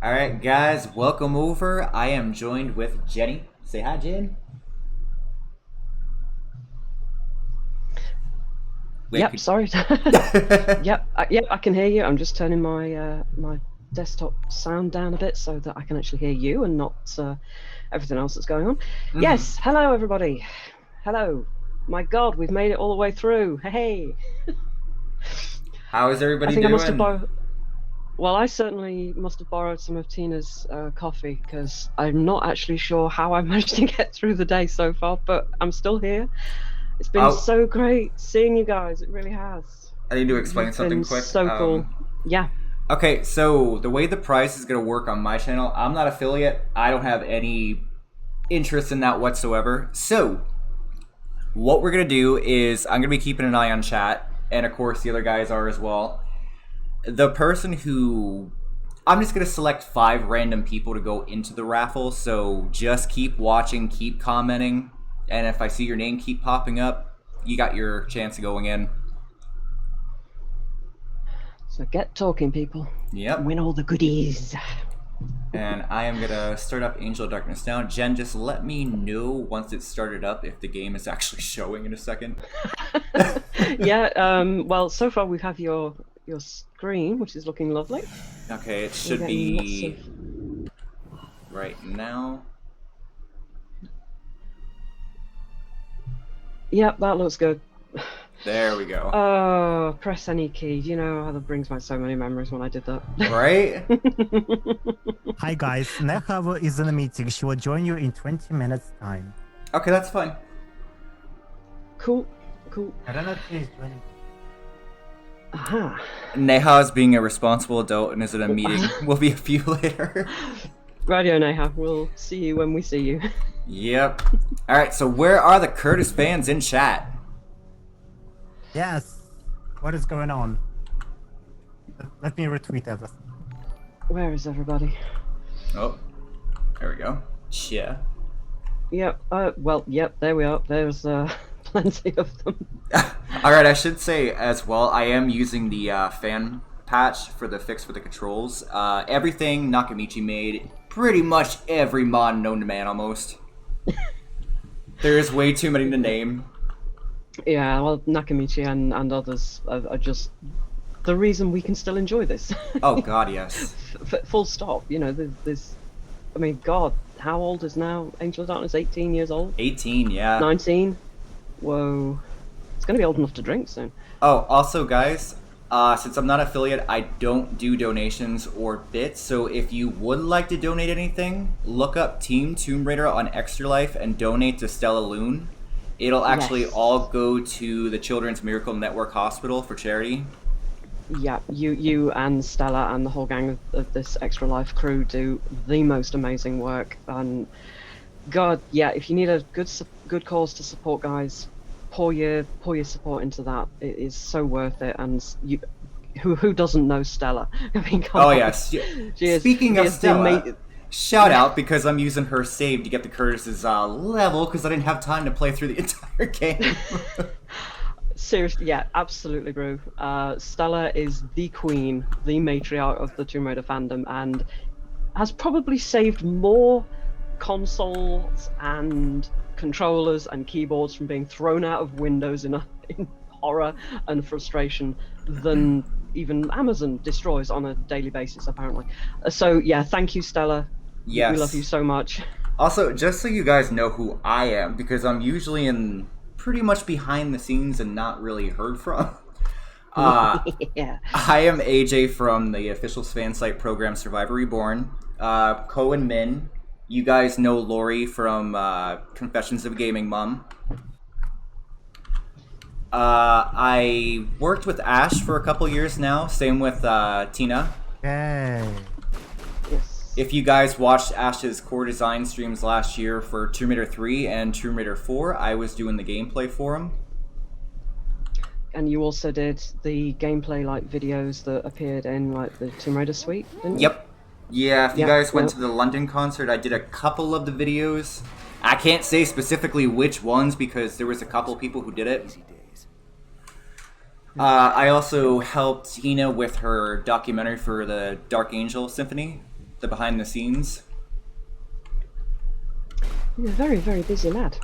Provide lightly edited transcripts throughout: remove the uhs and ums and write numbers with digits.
Alright, guys, welcome over. I am joined with Jenny. Say hi, Jen. Wait, Yep, sorry. Yep, I can hear you. I'm just turning my desktop sound down a bit so that I can actually hear you and not everything else that's going on. Yes, hello everybody. Hello. My God, we've made it all the way through. Hey. How is I everybody think I must have doing? borrowed. Well, I certainly must have borrowed some of Tina's coffee because I'm not actually sure how I managed to get through the day so far, but I'm still here. It's been Oh, so great seeing you guys. It really has. I need to explain You've something been quick. so cool. Yeah. Okay, so the way the price is going to work on my channel, I'm not affiliate. I don't have any interest in that whatsoever. So, what we're going to do is I'm going to be keeping an eye on chat, and of course the other guys are as well. The person who I'm just gonna select 5 random people to go into the raffle, so just keep watching, keep commenting, and if I see your name keep popping up, you got your chance of going in. So get talking, people. Yep. Win all the goodies. And I am gonna start up Angel of Darkness now. Jen, just let me know once it's started up if the game is actually showing in a second. Yeah. Well, so far we have your screen, which is looking lovely. Okay, it should be right now. Yep, that looks good. There we go. Oh, press any key. You know how that brings back so many memories when I did that. Right? Hi guys, Neha is in a meeting. She will join you in 20 minutes time. Okay, that's fine. Cool. I don't know if she's joining. Aha. Neha is being a responsible adult and is in a meeting. We'll be a few later. Radio Neha, we'll see you when we see you. Yep. Alright, so where are the Curtis fans in chat? Yes. What is going on? Let me retweet everything. Where is everybody? Oh, there we go. Yeah. Yep. Well, yep. There we are. There's plenty of them. Alright, I should say as well, I am using the fan patch for the fix for the controls. Everything Nakamichi made, pretty much every mod known to man almost. There's way too many to name. Yeah, well, Nakamichi and others are just the reason we can still enjoy this. Oh god, yes. Full stop. You know, there's I mean, God, how old is now Angel of Darkness? 18 years old? 18, yeah. 19? Whoa. It's going to be old enough to drink soon. Oh, also guys, since I'm not affiliate, I don't do donations or bits, so if you would like to donate anything, look up Team Tomb Raider on Extra Life and donate to Stella Loon. It'll actually all go to the Children's Miracle Network Hospital for charity. Yeah, you and Stella and the whole gang of this Extra Life crew do the most amazing work. And God, yeah, if you need a good cause to support, guys, pour your support into that. It is so worth it. And who doesn't know Stella? I mean, come on. Yes. Speaking of Stella, shout out because I'm using her save to get the Curtis's level because I didn't have time to play through the entire game. Seriously, yeah, absolutely, bro. Stella is the queen, the matriarch of the Tomb Raider fandom, and has probably saved more consoles and controllers and keyboards from being thrown out of windows in horror and frustration than even Amazon destroys on a daily basis, apparently. So, yeah, thank you, Stella. Yes. We love you so much. Also, just so you guys know who I am, because I'm usually in pretty much behind the scenes and not really heard from. Yeah. I am AJ from the official fan site program Survivor Reborn. Ko and Min, you guys know Lori from Confessions of a Gaming Mom. I worked with Ash for a couple years now, same with Tina. Yay. Yes. If you guys watched Ash's core design streams last year for Tomb Raider 3 and Tomb Raider 4, I was doing the gameplay for him. And you also did the gameplay videos that appeared in the Tomb Raider suite, didn't you? Yep. Yeah, if you guys went to the London concert, I did a couple of the videos. I can't say specifically which ones because there was a couple people who did it. I also helped Tina with her documentary for the Dark Angel Symphony, the behind the scenes. He's a very, very busy lad.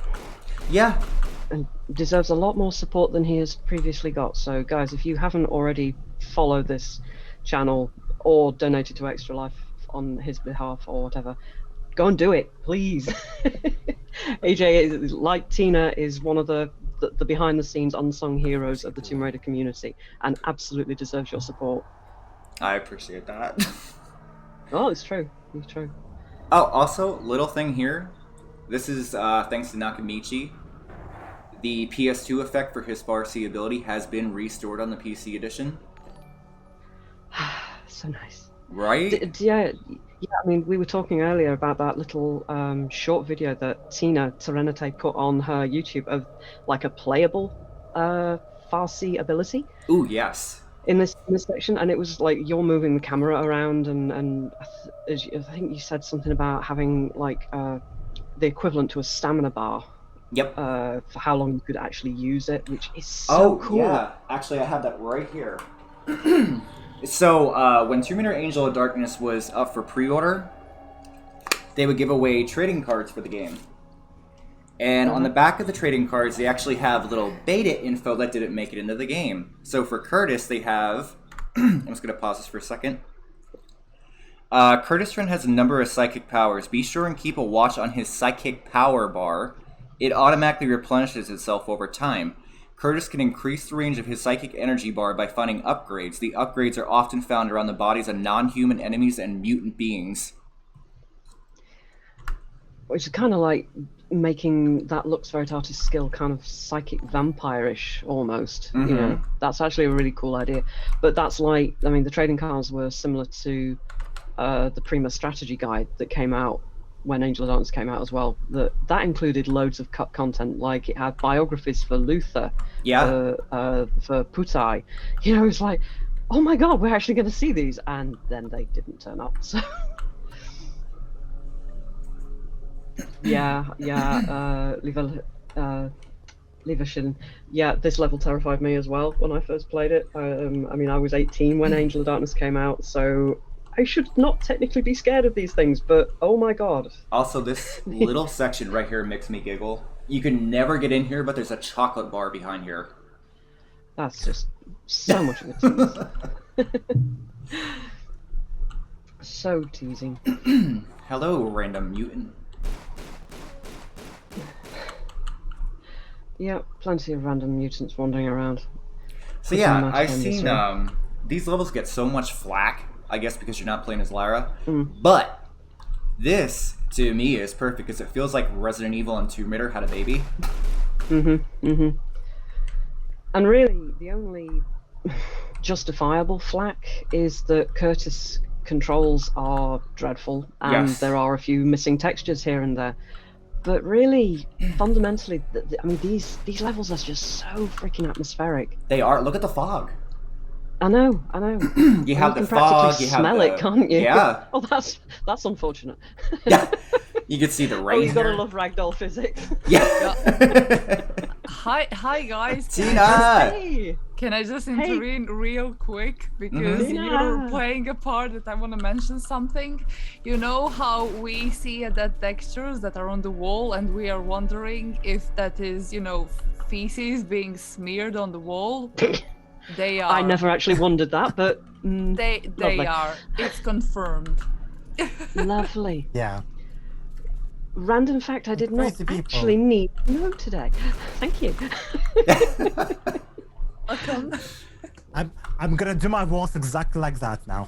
Yeah. And deserves a lot more support than he has previously got. So, guys, if you haven't already followed this channel or donated to Extra Life on his behalf or whatever, go and do it, please. AJ, like Tina, is one of the behind-the-scenes unsung heroes of the Tomb Raider community, and absolutely deserves your support. I appreciate that. Oh, it's true. It's true. Oh, also, little thing here. This is thanks to Nakamichi. The PS2 effect for his Farsi ability has been restored on the PC edition. So nice. Right? Yeah, I mean, we were talking earlier about that little short video that Tina Serenite put on her YouTube of like a playable Farsi ability. Ooh, yes. In this section, and it was like you're moving the camera around, and I think you said something about having like the equivalent to a stamina bar. Yep. For how long you could actually use it, which is so cool. Yeah. Actually, I have that right here. So, when Tomb Raider Angel of Darkness was up for pre-order, they would give away trading cards for the game. And on the back of the trading cards, they actually have little beta info that didn't make it into the game. So for Curtis, they have... I'm just going to pause this for a second. Curtis Trent has a number of psychic powers. Be sure and keep a watch on his psychic power bar. It automatically replenishes itself over time. Curtis can increase the range of his psychic energy bar by finding upgrades. The upgrades are often found around the bodies of non-human enemies and mutant beings. Which is kind of like making that Lux Veritatis skill kind of psychic vampire-ish almost. Mm-hmm. You know, that's actually a really cool idea. But that's like, I mean, the trading cards were similar to the Prima strategy guide that came out when Angel of Darkness came out as well. That included loads of cut content, like it had biographies for Luther, for Putai. You know, it's like, oh my god, we're actually going to see these, and then they didn't turn up. So Levershillen. Yeah, this level terrified me as well when I first played it. I mean, I was 18 when Angel of Darkness came out, so I should not technically be scared of these things, but oh my god. Also, this little section right here makes me giggle. You can never get in here, but there's a chocolate bar behind here. That's just so much of a tease. So teasing. Hello, random mutant. Yeah, plenty of random mutants wandering around. So yeah, I've seen these levels get so much flack, I guess because you're not playing as Lara. But this, to me, is perfect because it feels like Resident Evil and Tomb Raider had a baby. And really, the only justifiable flack is that Curtis controls are dreadful, and there are a few missing textures here and there. But really, fundamentally, I mean, these levels are just so freaking atmospheric. They are. Look at the fog. I know. You have the fog. You can practically smell it, can't you? Yeah. Oh, that's unfortunate. Yeah. You can see the rain. Oh, you gotta love ragdoll physics. Yeah. Hi guys. Tina. Hey. Can I just intervene real quick because you're playing a part that I want to mention something. You know how we see that textures that are on the wall, and we are wondering if that is, you know, feces being smeared on the wall. They are. I never actually wondered that, but they are. It's confirmed. Lovely. Yeah. Random fact I did not actually need to know today. Thank you. Welcome. I'm gonna do my walls exactly like that now.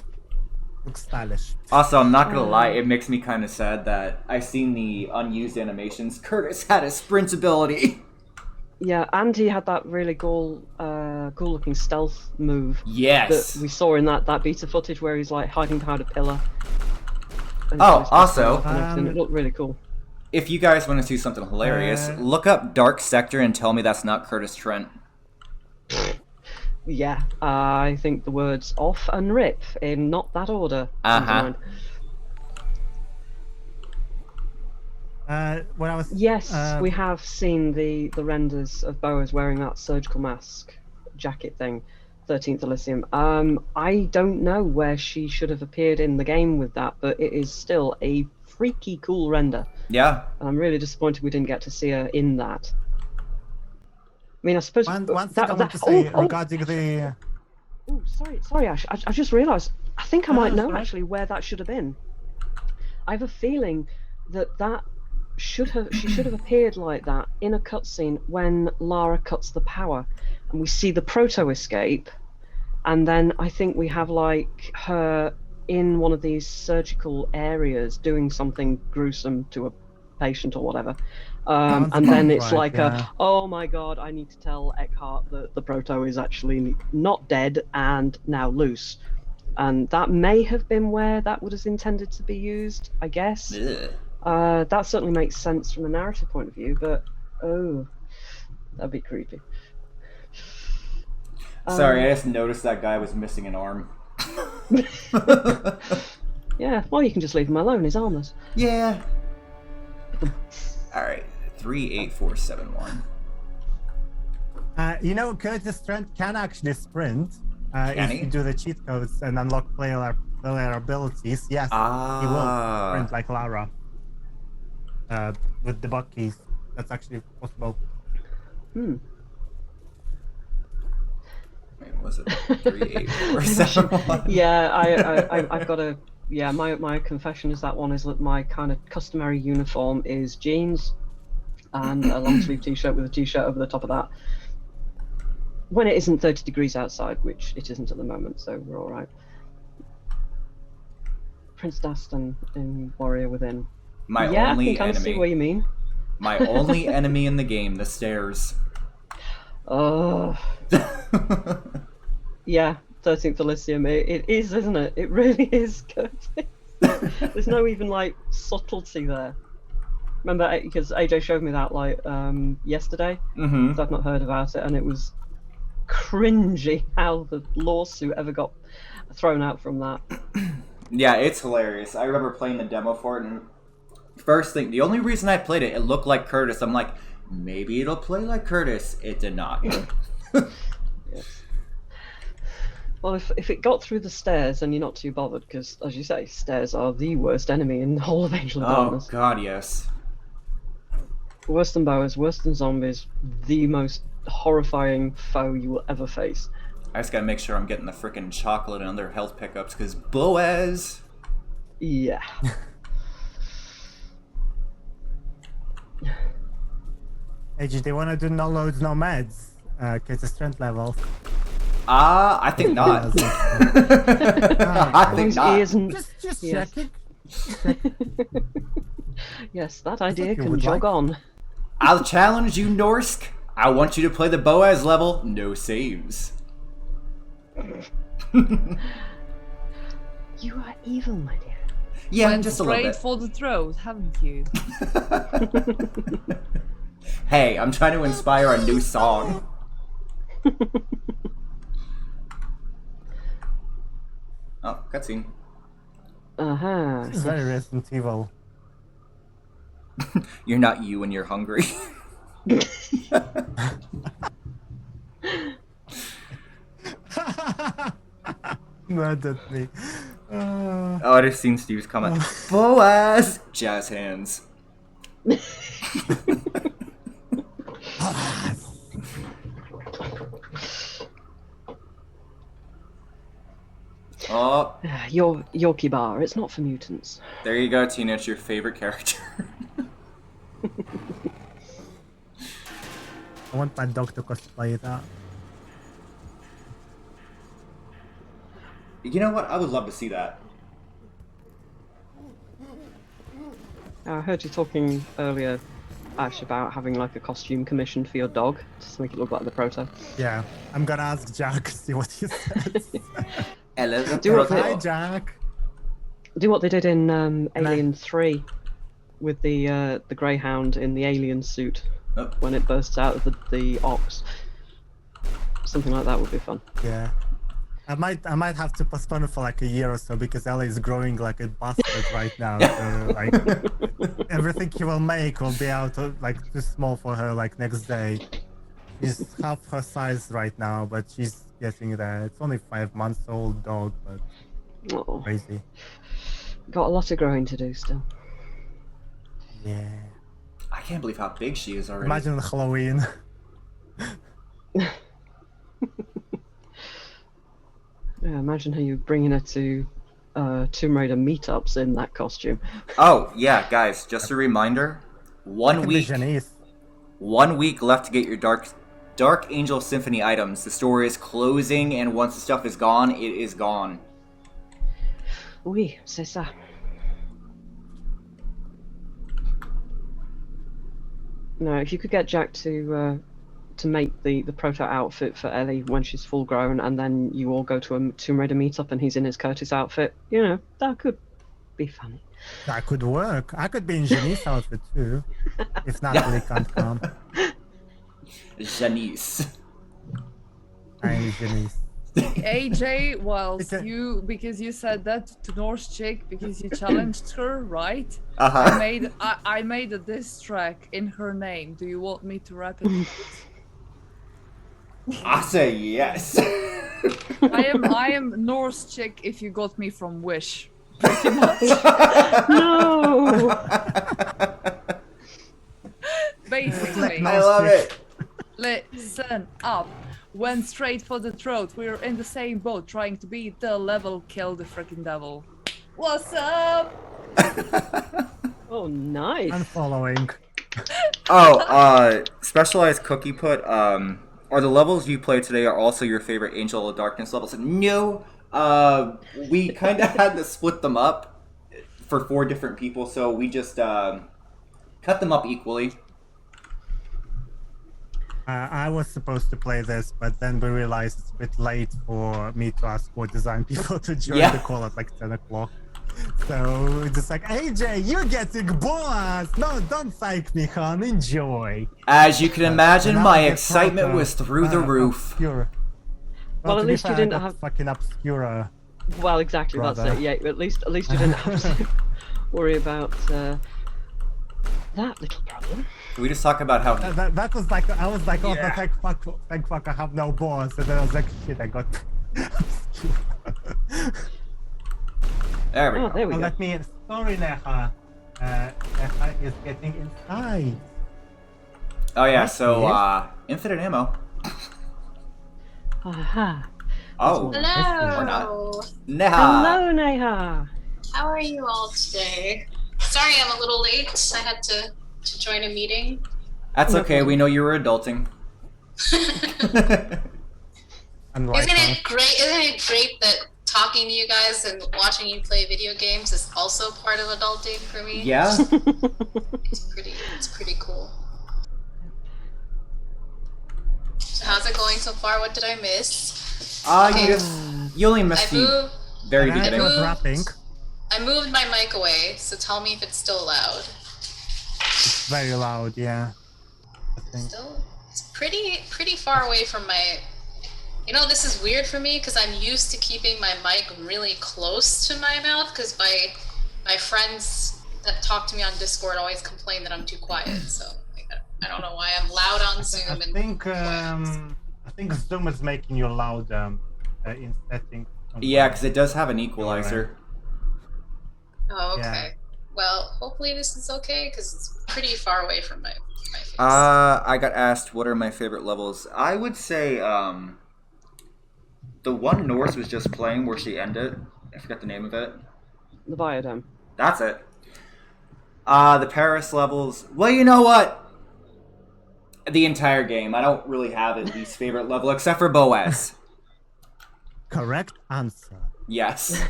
Looks stylish. Also, I'm not gonna lie, it makes me kind of sad that I've seen the unused animations. Curtis had a sprint ability. Yeah, and he had that really cool-looking stealth move. Yes. That we saw in that beta footage where he's like hiding behind a pillar. Oh, also, it looked really cool. If you guys want to see something hilarious, look up Dark Sector and tell me that's not Curtis Trent. Yeah, I think the words off and rip in not that order. When I was we have seen the renders of Boaz wearing that surgical mask jacket thing, 13th Elysium. I don't know where she should have appeared in the game with that, but it is still a freaky cool render. Yeah. And I'm really disappointed we didn't get to see her in that. I mean, I suppose One thing I want to say regarding the. Oh, sorry, Ash. I just realised. I think I might know right. actually where that should have been. I have a feeling that she should have appeared like that in a cutscene when Lara cuts the power, and we see the proto escape, and then I think we have like her in one of these surgical areas doing something gruesome to a patient or whatever. And then it's right, like, oh my god, I need to tell Eckhardt that the proto is actually not dead and now loose. And that may have been where that was intended to be used, I guess. That certainly makes sense from a narrative point of view, but oh, that'd be creepy. Sorry, I just noticed that guy was missing an arm. Yeah, well, you can just leave him alone. He's harmless. Yeah. All right, 38471. You know, Curtis Trent can actually sprint if he? you do the cheat codes and unlock player abilities. Yes, he will sprint like Lara with the bug keys. That's actually possible. Hmm. Wait, was it 38471? Yeah, I've got a. Yeah, my confession is that one is that my kind of customary uniform is jeans and a long sleeve t-shirt with a t-shirt over the top of that. When it isn't 30 degrees outside, which it isn't at the moment, so we're all right. Prince Dastan in Warrior Within. My yeah, only I can kind of see enemy. what you mean. My only enemy in the game, the stairs. Oh. Yeah, 13th Elysium. It is, isn't it? It really is good. There's no even like subtlety there. Remember, because AJ showed me that like yesterday. Mm-hmm. So I've not heard about it, and it was cringy how the lawsuit ever got thrown out from that. Yeah, it's hilarious. I remember playing the demo for it, and first thing, the only reason I played it, it looked like Curtis. I'm like, maybe it'll play like Curtis. It did not. Yes. Well, if it got through the stairs, then you're not too bothered, because, as you say, stairs are the worst enemy in the whole of Angel of Oh, Darkness. God, yes. Worse than boas, worse than zombies, the most horrifying foe you will ever face. I just gotta make sure I'm getting the frickin' chocolate and other health pickups, because Boaz! Yeah. Hey, do they want to do no loads, no meds? Get the strength level. I think not. I think not. Just Yes. checking. Yes, that idea you can would jog like. on. I'll challenge you, Norsk. I want you to play the Boaz level, no saves. You are evil, my dear. Yeah, Went just a little straight bit. for the throat, haven't you? Hey, I'm trying to inspire a new song. Oh, cutscene. Uh-huh. This is very Resident Evil. You're not you when you're hungry. Mad at me. Oh, I just seen Steve's comment. Boaz! Jazz hands. Oh, Yorkie Bar, it's not for mutants. there you go, Tina. It's your favorite character. I want my dog to cosplay that. You know what? I would love to see that. I heard you talking earlier, Ash, about having like a costume commissioned for your dog to make it look like the proto. Yeah, I'm gonna ask Jack, see what he says. Do it, Hi, Jack. Do what they did in Alien 3 with the Greyhound in the alien suit Oh. when it bursts out of the ox. Something like that would be fun. Yeah. I might have to postpone it for like a year or so because Ellie is growing like a bastard right now. So like everything he will make will be out like too small for her like next day. She's half her size right now, but she's getting there. It's only 5 months old dog, but Oh, crazy. got a lot of growing to do still. Yeah. I can't believe how big she is already. Imagine Halloween. Yeah, imagine how you're bringing her to Tomb Raider meetups in that costume. Oh, yeah, guys, just a reminder. I 1 can be week Janice. 1 week left to get your Dark Angel Symphony items. The store is closing, and once the stuff is gone, it is gone. Oui, c'est ça. No, if you could get Jack to make the proto outfit for Ellie when she's full grown, and then you all go to a Tomb Raider meetup and he's in his Curtis outfit, you know, that could be funny. That could work. I could be in Janice outfit too. If Natalie can't come. Janice. I'm Janice. AJ, well, Okay. because you said that to Norse chick because you challenged her, right? Uh-huh. I made a diss track in her name. Do you want me to rap it? I say yes. I am Norse chick if you got me from Wish. Pretty much. No! Basically. I love it. Listen up. Went straight for the throat. We're in the same boat, trying to beat the level, kill the freaking devil. What's up? Oh, nice. I'm following. Oh, Specialized Cookie put, are the levels you played today are also your favorite Angel of Darkness levels? No, we kind of had to split them up for 4 different people, so we just cut them up equally. I was supposed to play this, but then we realized it's a bit late for me to ask for design people to join Yeah. the call at like 10 o'clock. So it's just like, AJ, you're getting boss! No, don't psych me, hon. Enjoy. As you can imagine, And my I get excitement proper, was through the roof. Obscure. Well, to at be least you fair, I didn't got have- fucking obscure. Well, exactly, that's Brother. it. Yeah, at least you didn't have to worry about that little problem. Can we just talk about how... That was like, I was like, oh, Yeah. thank fuck, I have no boss. And then I was like, shit, I got obscure. There we Oh, go. there we Oh, go. let me. Sorry, Neha. Neha is getting inside. Oh yeah, Yes, so, yes. infinite ammo. Aha. Oh, Hello. Neha. Hello, Neha. How are you all today? Sorry I'm a little late. I had to join a meeting. That's okay, we know you were adulting. And like, Isn't it great? Isn't it great that talking to you guys and watching you play video games is also part of adulting for me? Yeah? It's pretty cool. So how's it going so far? What did I miss? Okay. You only I missed the moved very and I beginning. was rapping. I moved my mic away, so tell me if it's still loud. It's very loud, yeah. I think. Still, it's pretty far away from my. You know, this is weird for me because I'm used to keeping my mic really close to my mouth because my friends that talk to me on Discord always complain that I'm too quiet. So like, I don't know why I'm loud on Zoom I and think quiet. I think Zoom is making you loud in settings. Yeah, because it does have an equalizer. Oh, okay. Yeah. Well, hopefully this is okay because it's pretty far away from my face. I got asked what are my favorite levels. I would say the one Norse was just playing where she ended. I forgot the name of it. The biodome. That's it. The Paris levels. Well, you know what? The entire game. I don't really have a least favorite level except for Boaz. Correct answer. Yes.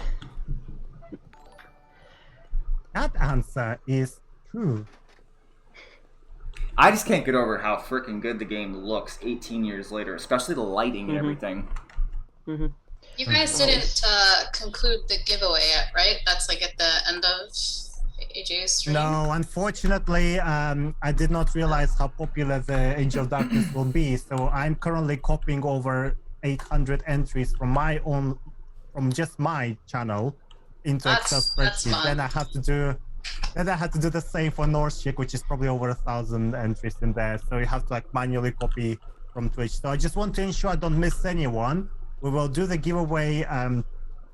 That answer is true. I just can't get over how freaking good the game looks 18 years later, especially the lighting and everything. Mm-hmm. You guys didn't conclude the giveaway yet, right? That's like at the end of AJ's stream. No, unfortunately, I did not realize how popular the Angel of Darkness will be. So I'm currently copying over 800 entries from my own, from just my channel, into Excel That's spreadsheet. fun. Then I had to do the same for North Chick, which is probably over 1,000 entries in there. So you have to like manually copy from Twitch. So I just want to ensure I don't miss anyone. We will do the giveaway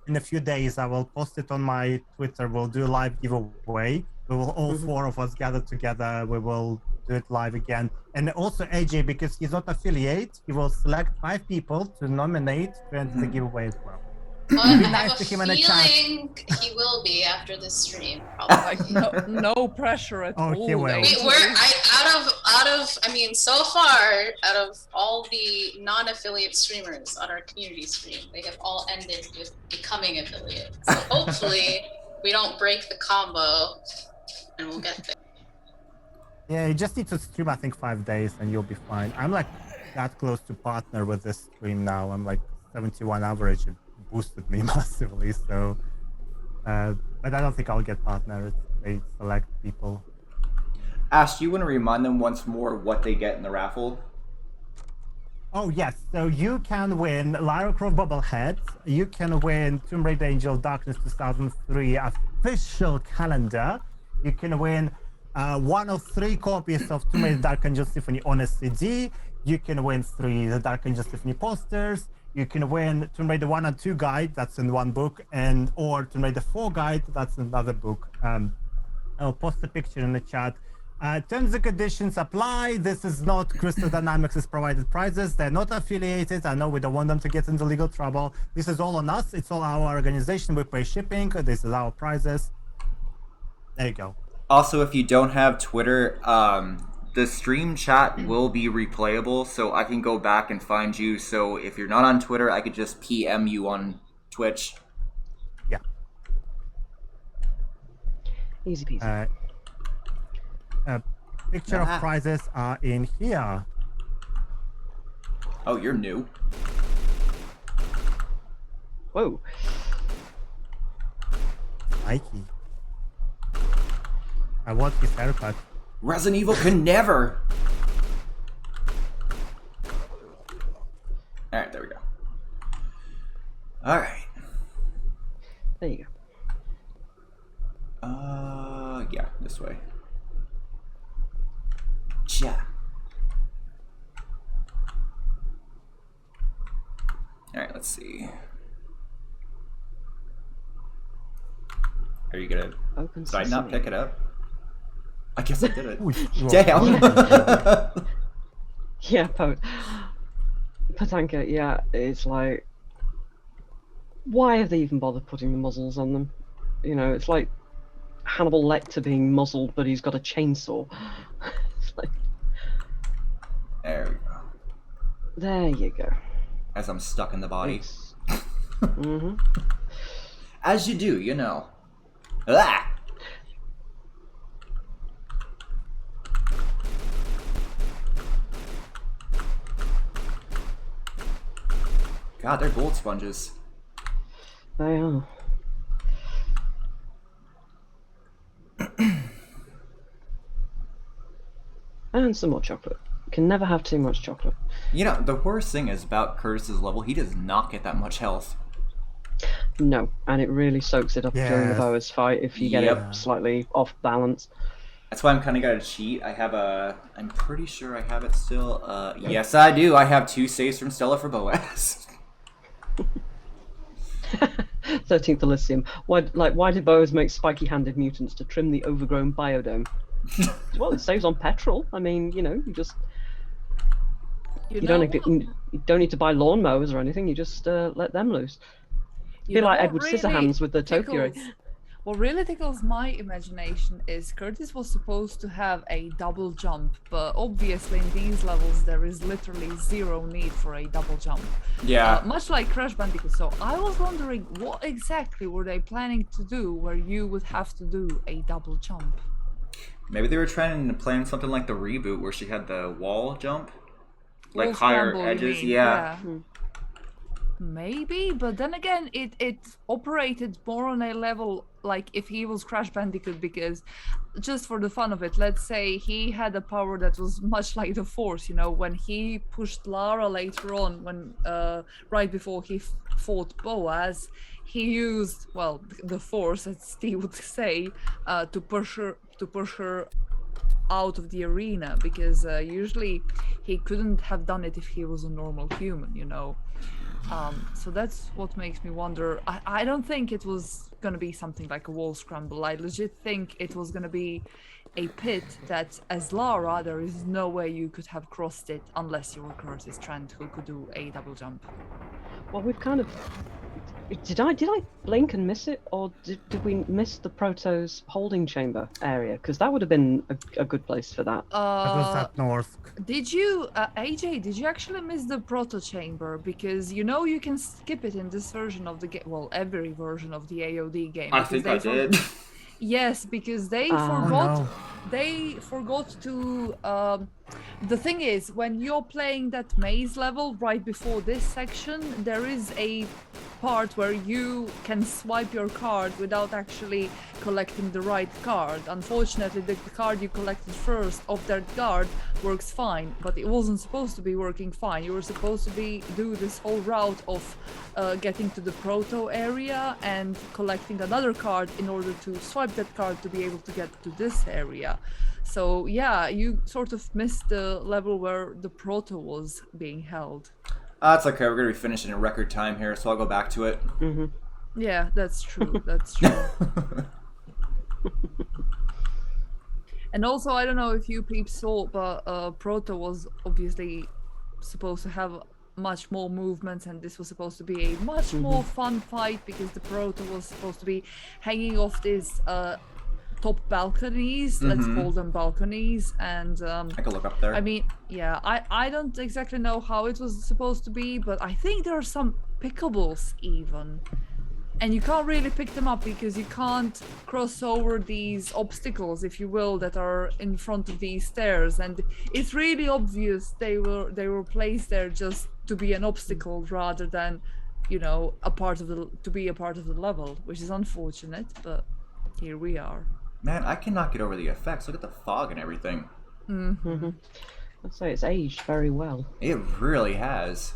in a few days. I will post it on my Twitter. We'll do a live giveaway. We will all four of us gather together. We will do it live again. And also AJ, because he's not affiliate, he will select 5 people to nominate to enter the giveaway as well. Well, I Be have nice a to him in the chat. feeling he will be after this stream. Probably. Like no pressure at all. he will. I mean, so far, out of all the non-affiliate streamers on our community stream, they have all ended with becoming affiliates. So hopefully, we don't break the combo, and we'll get there. Yeah, you just need to stream, I think, 5 days and you'll be fine. I'm like that close to partner with this stream now. I'm like 71 average. It boosted me massively. So, but I don't think I'll get partner. They select people. Ash, do you want to remind them once more what they get in the raffle? Oh yes, so you can win Lara Croft Bobblehead. You can win Tomb Raider Angel of Darkness 2003 official calendar. You can win one of 3 copies of Tomb Raider Dark Angel Symphony on a CD. You can win 3 the Dark Angel Symphony posters. You can win Tomb Raider 1 and 2 guide, that's in one book, or Tomb Raider 4 guide, that's another book. I'll post a picture in the chat. Terms and conditions apply. This is not Crystal Dynamics' provided prizes. They're not affiliated. I know we don't want them to get into legal trouble. This is all on us. It's all our organization. We pay shipping. This is our prizes. There you go. Also, if you don't have Twitter, the stream chat will be replayable, so I can go back and find you. So if you're not on Twitter, I could just PM you on Twitch. Yeah. Easy peasy. Picture of prizes are in here. Oh, you're new. Whoa. Mikey. I want his haircut. Resident Evil can never. All right, there we go. All right. There you go. Yeah, this way. Yeah. All right, let's see. Are you gonna? Open Did I not sesame. pick it up? I guess I did it. Ooh, Damn. Yeah, Patanka, yeah, it's like, why have they even bothered putting the muzzles on them? You know, it's like Hannibal Lecter being muzzled, but he's got a chainsaw. It's like, There we go. there you go. As I'm stuck in the body. Mm-hmm. As you do, you know. Ah! God, they're gold sponges. They are. And some more chocolate. Can never have too much chocolate. You know, the worst thing is about Curtis's level, he does not get that much health. No, and it really soaks it up during the Yes. Boas fight if you get Yep. it slightly off balance. That's why I'm kind of got to cheat. I have I'm pretty sure I have it still. Yes, I do. I have 2 saves from Stella for Boaz. 13th Elysium. Why did Boas make spiky-handed mutants to trim the overgrown biodome? Well, it saves on petrol. I mean, you know, you don't need to buy lawnmowers or anything. You just let them loose. Be like Edward Scissorhands with the toe fury. What really tickles my imagination is Curtis was supposed to have a double jump, but obviously in these levels there is literally zero need for a double jump. Yeah. Much like Crash Bandicoot. So I was wondering what exactly were they planning to do where you would have to do a double jump? Maybe they were trying to plan something like the reboot where she had the wall jump. Like Wall higher scramble, you edges, mean? yeah. Maybe, but then again, it operated more on a level like if he was Crash Bandicoot, because just for the fun of it, let's say he had a power that was much like the Force, you know, when he pushed Lara later on, when right before he fought Boaz, he used, well, the Force, as Steve would say, to push her out of the arena, because usually he couldn't have done it if he was a normal human, you know. So that's what makes me wonder. I don't think it was gonna be something like a wall scramble. I legit think it was gonna be a pit that, as Lara, there is no way you could have crossed it unless you were Curtis Trent, who could do a double jump. Well, we've kind of. Did I blink and miss it, or did we miss the Proto's holding chamber area? Because that would have been a good place for that. That was at North. Did you, AJ? Did you actually miss the proto chamber? Because you know you can skip it in this version of the game. Well, every version of the AOD game. I think I did. Yes, because they Oh, no. they forgot to. The thing is, when you're playing that maze level right before this section, there is a part where you can swipe your card without actually collecting the right card. Unfortunately, the card you collected first of that card works fine, but it wasn't supposed to be working fine. You were supposed to do this whole route of getting to the proto area and collecting another card in order to swipe that card to be able to get to this area. So yeah, you sort of missed the level where the proto was being held. That's okay. We're gonna be finishing in record time here, so I'll go back to it. Mm-hmm. Yeah, that's true. That's true. And also, I don't know if you peeps saw, but Proto was obviously supposed to have much more movements, and this was supposed to be a much more fun fight because the Proto was supposed to be hanging off these top balconies, let's call them balconies, and I can look up there. I mean, yeah, I don't exactly know how it was supposed to be, but I think there are some pickables even. And you can't really pick them up because you can't cross over these obstacles, if you will, that are in front of these stairs. And it's really obvious they were placed there just to be an obstacle rather than, you know, to be a part of the level, which is unfortunate, but here we are. Man, I cannot get over the effects. Look at the fog and everything. I'd say it's aged very well. It really has.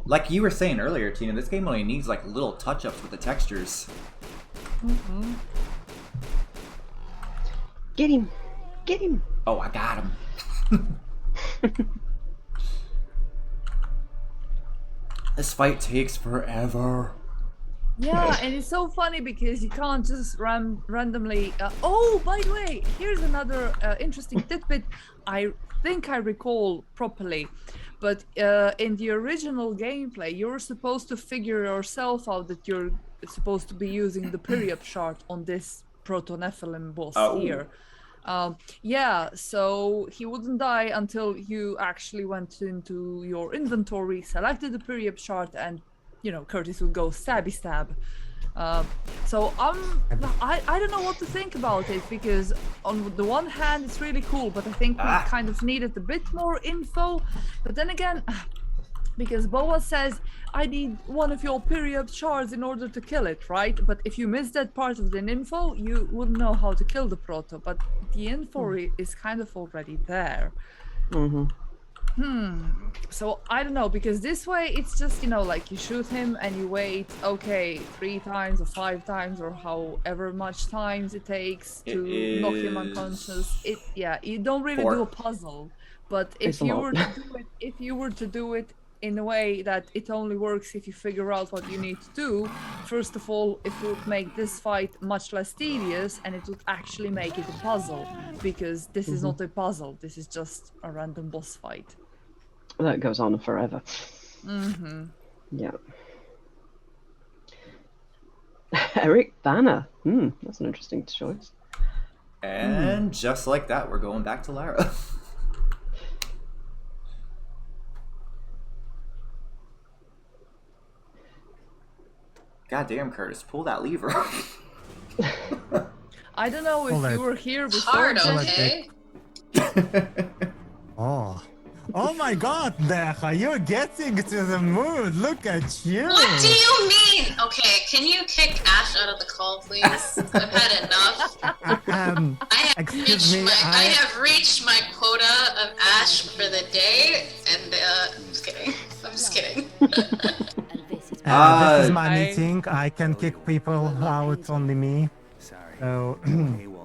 Like you were saying earlier, Tina, this game only needs like little touch-ups with the textures. Get him! Get him! Oh, I got him. This fight takes forever. Yeah, and it's so funny because you can't just randomly. Oh, by the way, here's another interesting tidbit. I think I recall properly, but in the original gameplay, you're supposed to figure yourself out that you're supposed to be using the period shard on this Proto-Nephilim boss here. Yeah, so he wouldn't die until you actually went into your inventory, selected the period shard, and you know, Curtis would go stabby stab. So I don't know what to think about it, because on the one hand it's really cool, but I think we kind of needed a bit more info. But then again, because Boa says I need one of your period shards in order to kill it, right? But if you miss that part of the info, you wouldn't know how to kill the Proto. But the info is kind of already there. So I don't know, because this way it's just, you know, like you shoot him and you wait, okay, 3 times or 5 times or however much times it takes to knock him unconscious. You don't really 4. Do a puzzle. But if you were to do it in a way that it only works if you figure out what you need to do, first of all, it would make this fight much less tedious, and it would actually make it a puzzle, because this is not a puzzle, this is just a random boss fight. That goes on forever. Yeah. Eric Banner. That's an interesting choice. And just like that, we're going back to Lara. God damn, Curtis, pull that lever. I don't know if you were here before. Hard, okay? Oh my god, Deja, you're getting to the mood. Look at you. What do you mean? Okay, can you kick Ash out of the call, please? I've had enough. I have reached my quota of Ash for the day, and I'm just kidding. I'm just kidding. This is my meeting. I can kick people out, only me. Sorry. So,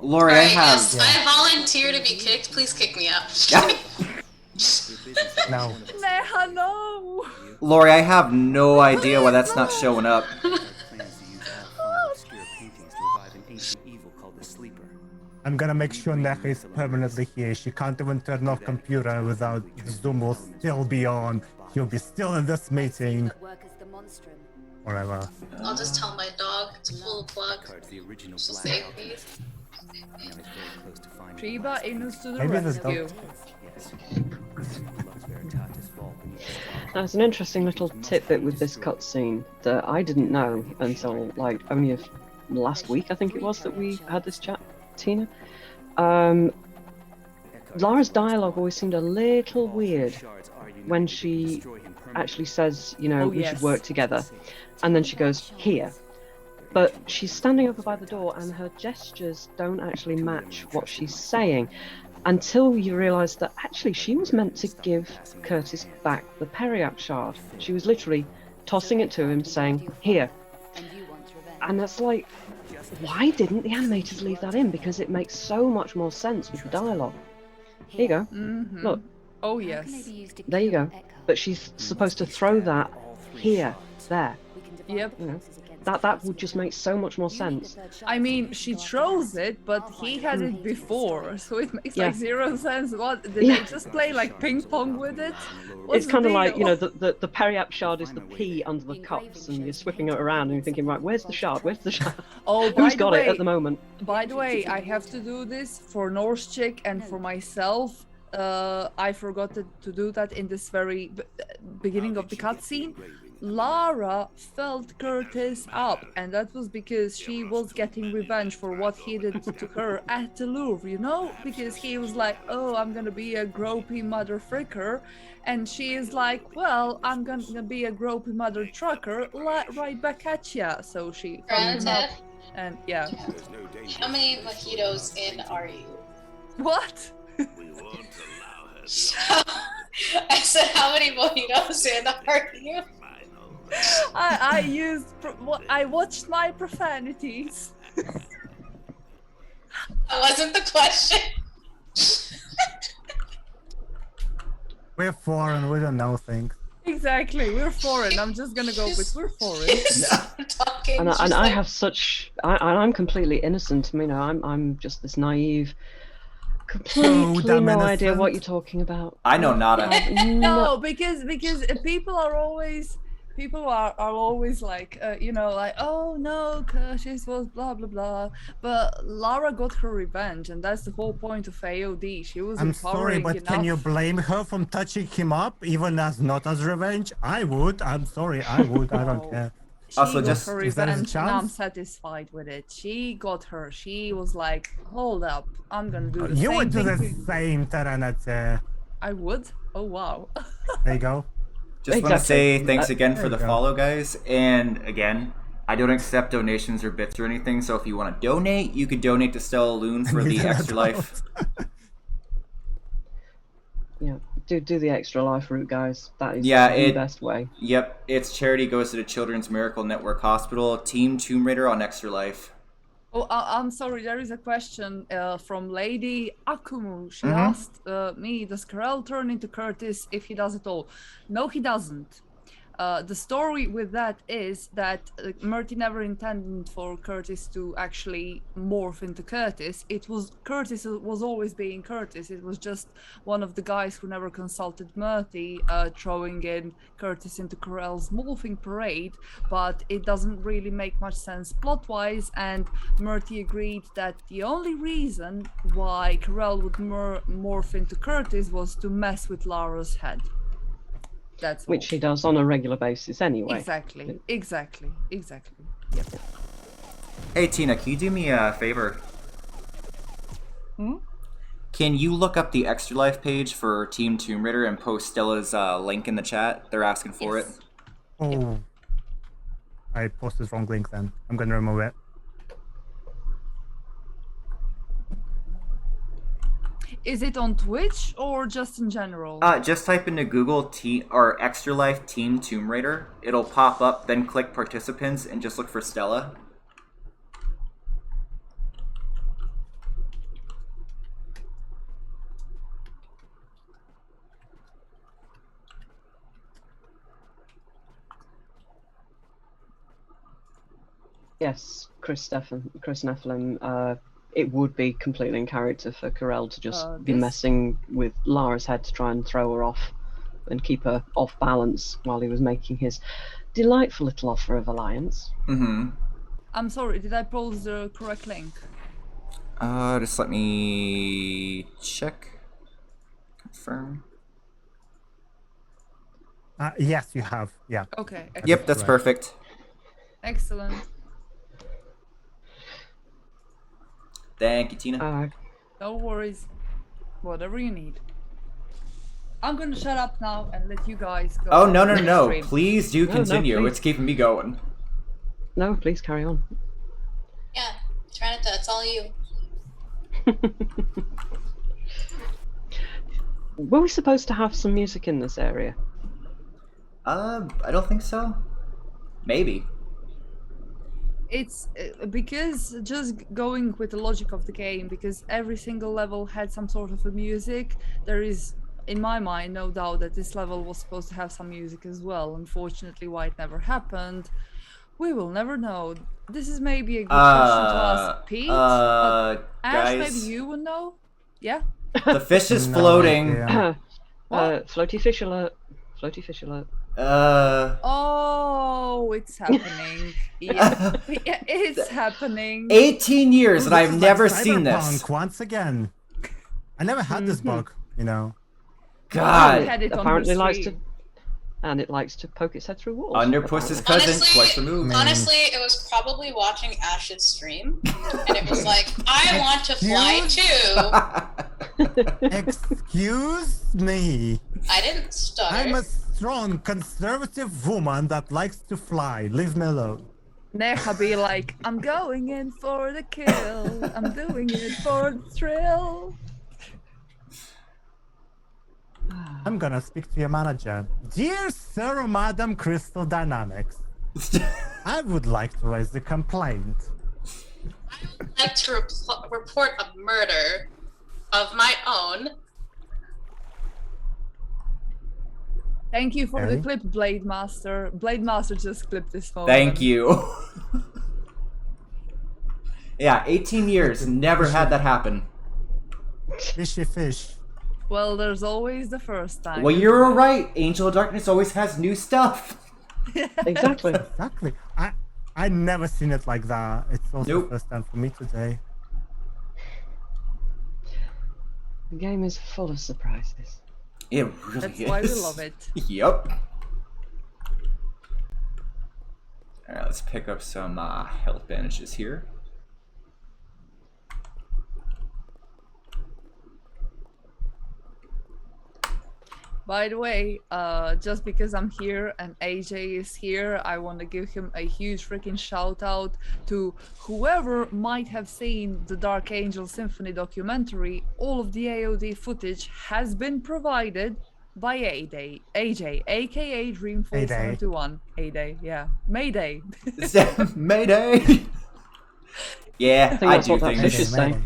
Lori, I Alright, have. yes, I volunteer to be kicked. Please kick me out. no. Neha, no! Lori, I have no idea why that's not showing up. I'm gonna make sure Neha is permanently here. She can't even turn off computer without Zoom will still be on. He'll be still in this meeting. Whatever. I'll just tell my dog it's full of plug. She'll save me. Sheba Inus to the Maybe this rescue. That's an interesting little tidbit with this cutscene that I didn't know until like only last week, I think it was, that we had this chat, Tina. Lara's dialogue always seemed a little weird when she actually says, you know, Oh, we yes. should work together, and then she goes here. But she's standing over by the door and her gestures don't actually match what she's saying until you realise that actually she was meant to give Curtis back the Periac shard. She was literally tossing it to him saying, here. And that's like, why didn't the animators leave that in? Because it makes so much more sense with the dialogue. Here you go. Mhm. Look, Oh, yes. there you go. But she's supposed to throw that here, there. Yep. You know, that would just make so much more sense. I mean, she throws it, but he had it before, so it makes Yeah. like zero sense. What did Yeah. they just play like ping pong with it? What's It's the kind of like, deal? you know, the Periac shard is the P under the cups, and you're swipping it around and you're thinking, right, where's the shard? Where's the shard? Oh, by Who's the got way, it at the moment? By the way, I have to do this for Norse Chick and for myself. I forgot to do that in this very beginning of the cutscene. Lara felt Curtis up, and that was because she was getting revenge for what he did to her at the Louvre, you know? Because he was like, oh, I'm gonna be a gropey mother fricker, and she is like, well, I'm gonna be a gropey mother trucker, right back at ya. So she felt him up, and yeah. How many mojitos in are you? What? I said, how many mojitos in are you? I watched my profanities. That wasn't the question. We're foreign, we don't know things. Exactly, we're foreign. I'm just gonna go with we're foreign. Talking. And just I like- have such, I'm completely innocent. You know, I'm just this naive, completely damn no idea innocent. what you're talking about. I know nada. No, because people are always like, you know, like, oh no, Curtis was blah blah blah. But Lara got her revenge, and that's the whole point of AOD. She was I'm sorry, empowering but enough. can you blame her from touching him up, even as not as revenge? I would. I'm sorry, I would. I don't No. care. She Also, got just- her is that a revenge, and I'm chance? satisfied with it. She got her. She was like, hold up, I'm gonna do the You same would do thing. the to- same, Taranat. I would. Oh wow. There you go. Just want to Exactly. say thanks again there for you the go. follow, guys. And again, I don't accept donations or bits or anything. So if you want to donate, you could donate to Stella Loon for the You're extra an life. Yeah, do the extra life route, guys. That is Yeah, the it- best way. Yep, its charity goes to the Children's Miracle Network Hospital. Team Tomb Raider on Extra Life. Oh, I'm sorry. There is a question from Lady Akumu. She Mhm. asked me, does Karel turn into Curtis if he does it all? No, he doesn't. The story with that is that Murty never intended for Curtis to actually morph into Curtis. Curtis was always being Curtis. It was just one of the guys who never consulted Murty throwing in Curtis into Karel's morphing parade, but it doesn't really make much sense plot-wise, and Murty agreed that the only reason why Karel would morph into Curtis was to mess with Lara's head. That's Which all. he does on a regular basis anyway. Exactly. Yep. Hey Tina, can you do me a favor? Hmm? Can you look up the Extra Life page for Team Tomb Raider and post Stella's link in the chat? They're asking for Yes. it. Oh. I posted wrong link then. I'm gonna remove it. Is it on Twitch or just in general? Just type into Google or Extra Life Team Tomb Raider. It'll pop up, then click participants and just look for Stella. yes, Chris Nephilim, it would be completely in character for Carell to just be This- messing with Lara's head to try and throw her off and keep her off balance while he was making his delightful little offer of alliance. Mm-hmm. I'm sorry, did I post the correct link? Just let me check. Confirm. Yes, you have. Yeah. Okay, Yep, that's Right. perfect. excellent. Thank you, Tina. No worries. Whatever you need. I'm gonna shut up now and let you guys go. Oh, no, on no, the no. stream. Please do No, continue. please. It's keeping me going. No, please carry on. Yeah, Trinita, it's all you. Were we supposed to have some music in this area? I don't think so. Maybe. It's because just going with the logic of the game, because every single level had some sort of a music, there is, in my mind, no doubt that this level was supposed to have some music as well. Unfortunately, why it never happened, we will never know. This is maybe a good question to ask Pete, but Ash, maybe guys, you would know? Yeah? the fish is No floating. idea. What? Floaty fish alert. Floaty fish alert. Oh, it's happening. Yeah, yeah, it's happening. 18 years and This I've is never like seen this. Cyberpunk once again. I never had this bug, you know. I God. had it on Apparently the likes to, stream. and it likes to poke its head through walls. Under Puss's apparently. cousin, twice removed. Honestly, it was probably watching Ash's stream, and it was like, I want to fly too. Excuse me. I didn't stutter. I'm a strong conservative woman that likes to fly. Leave me alone. Neha be like, I'm going in for the kill. I'm doing it for the thrill. I'm gonna speak to your manager. Dear Sir or Madam Crystal Dynamics, I would like to raise a complaint. I'd like to report a murder of my own. Thank you for Okay. the clip, Blade Master. Blade Master just clipped this moment. Thank you. Yeah, 18 years, never had that happen. Fishy fish. Well, there's always the first time. Well, you're right. Angel of Darkness always has new stuff. Exactly. Exactly. I never seen it like that. It's also Nope. the first time for me today. The game is full of surprises. It really That's is. why we love it. Yep. Alright, let's pick up some health bandages here. By the way, just because I'm here and AJ is here, I want to give him a huge freaking shout out to whoever might have seen the Dark Angel Symphony documentary. All of the AOD footage has been provided by AJ, aka dreamfall71. AJ, yeah. Mayday. Mayday! Yeah, I think I that's do what that things. fish is saying.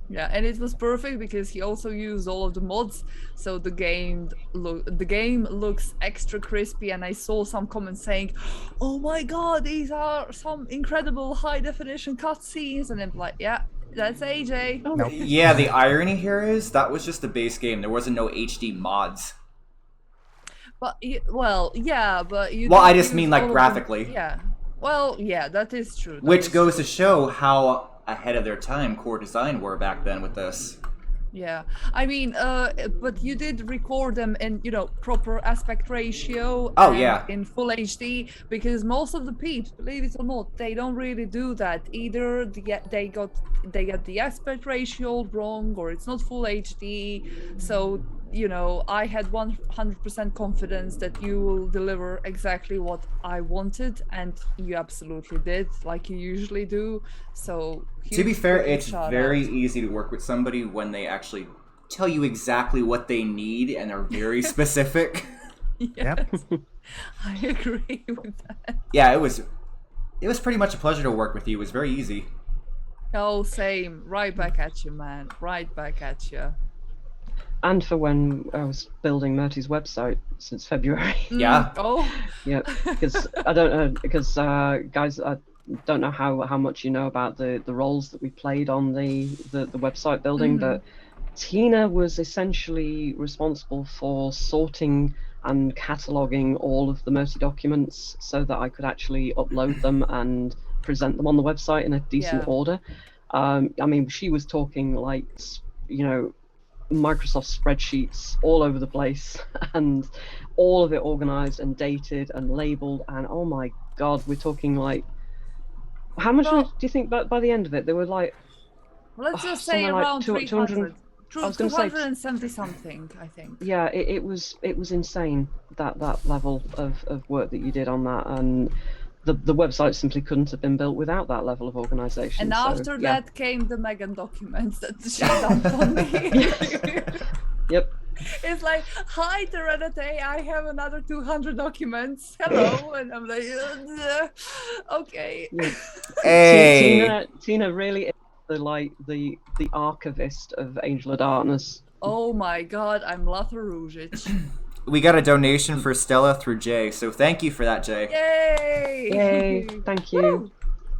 Yeah, and it was perfect because he also used all of the mods, so the game looks extra crispy. And I saw some comments saying, "Oh my God, these are some incredible high definition cutscenes," and I'm like, "Yeah, that's AJ." Oh, Nope. Yeah, the irony here is that was just the base game. There wasn't no HD mods. But well, yeah, but you. Well, I did just use mean, like, all of the- graphically. Yeah. Well, yeah, that is true. that Which is goes true. to show how ahead of their time core design were back then with this. Yeah, I mean, but you did record them in, proper aspect ratio. Oh, and yeah. in full HD, because most of the peeps, believe it or not, they don't really do that either. They get the aspect ratio wrong, or it's not full HD. So I had 100% confidence that you will deliver exactly what I wanted, and you absolutely did, like you usually do. So To be huge fair, freaking it's shout very out. easy to work with somebody when they actually tell you exactly what they need and are very specific. Yep. I agree with that. Yeah, it was pretty much a pleasure to work with you. It was very easy. Oh, same. Right back at you, man. Right back at you. And for when I was building Murty's website since February. Yeah. Oh, Yeah, because I don't know, because guys, don't know how much you know about the roles that we played on the website building, but Tina was essentially responsible for sorting and cataloging all of the Mercy documents so that I could actually upload them and present them on the website in a decent order. I mean, she was talking like, Microsoft spreadsheets all over the place and all of it organized and dated and labeled. And oh my God, we're talking like, how much do you think by the end of it? There were like, let's just say around 300. I was going to say 270 something, I think. Yeah, it was insane that level of work that you did on that, and the website simply couldn't have been built without that level of organization. And after that came the Megan documents that she done for me. Yep. It's like, hi Serenity, I have another 200 documents. Hello, and I'm like, okay. Yeah. Hey. Tina really is the archivist of Angel of Darkness. Oh my God, I'm Lotha Ružić. We got a donation for Stella through Jay, so thank you for that, Jay. Yay! Yay! Thank you. Woo!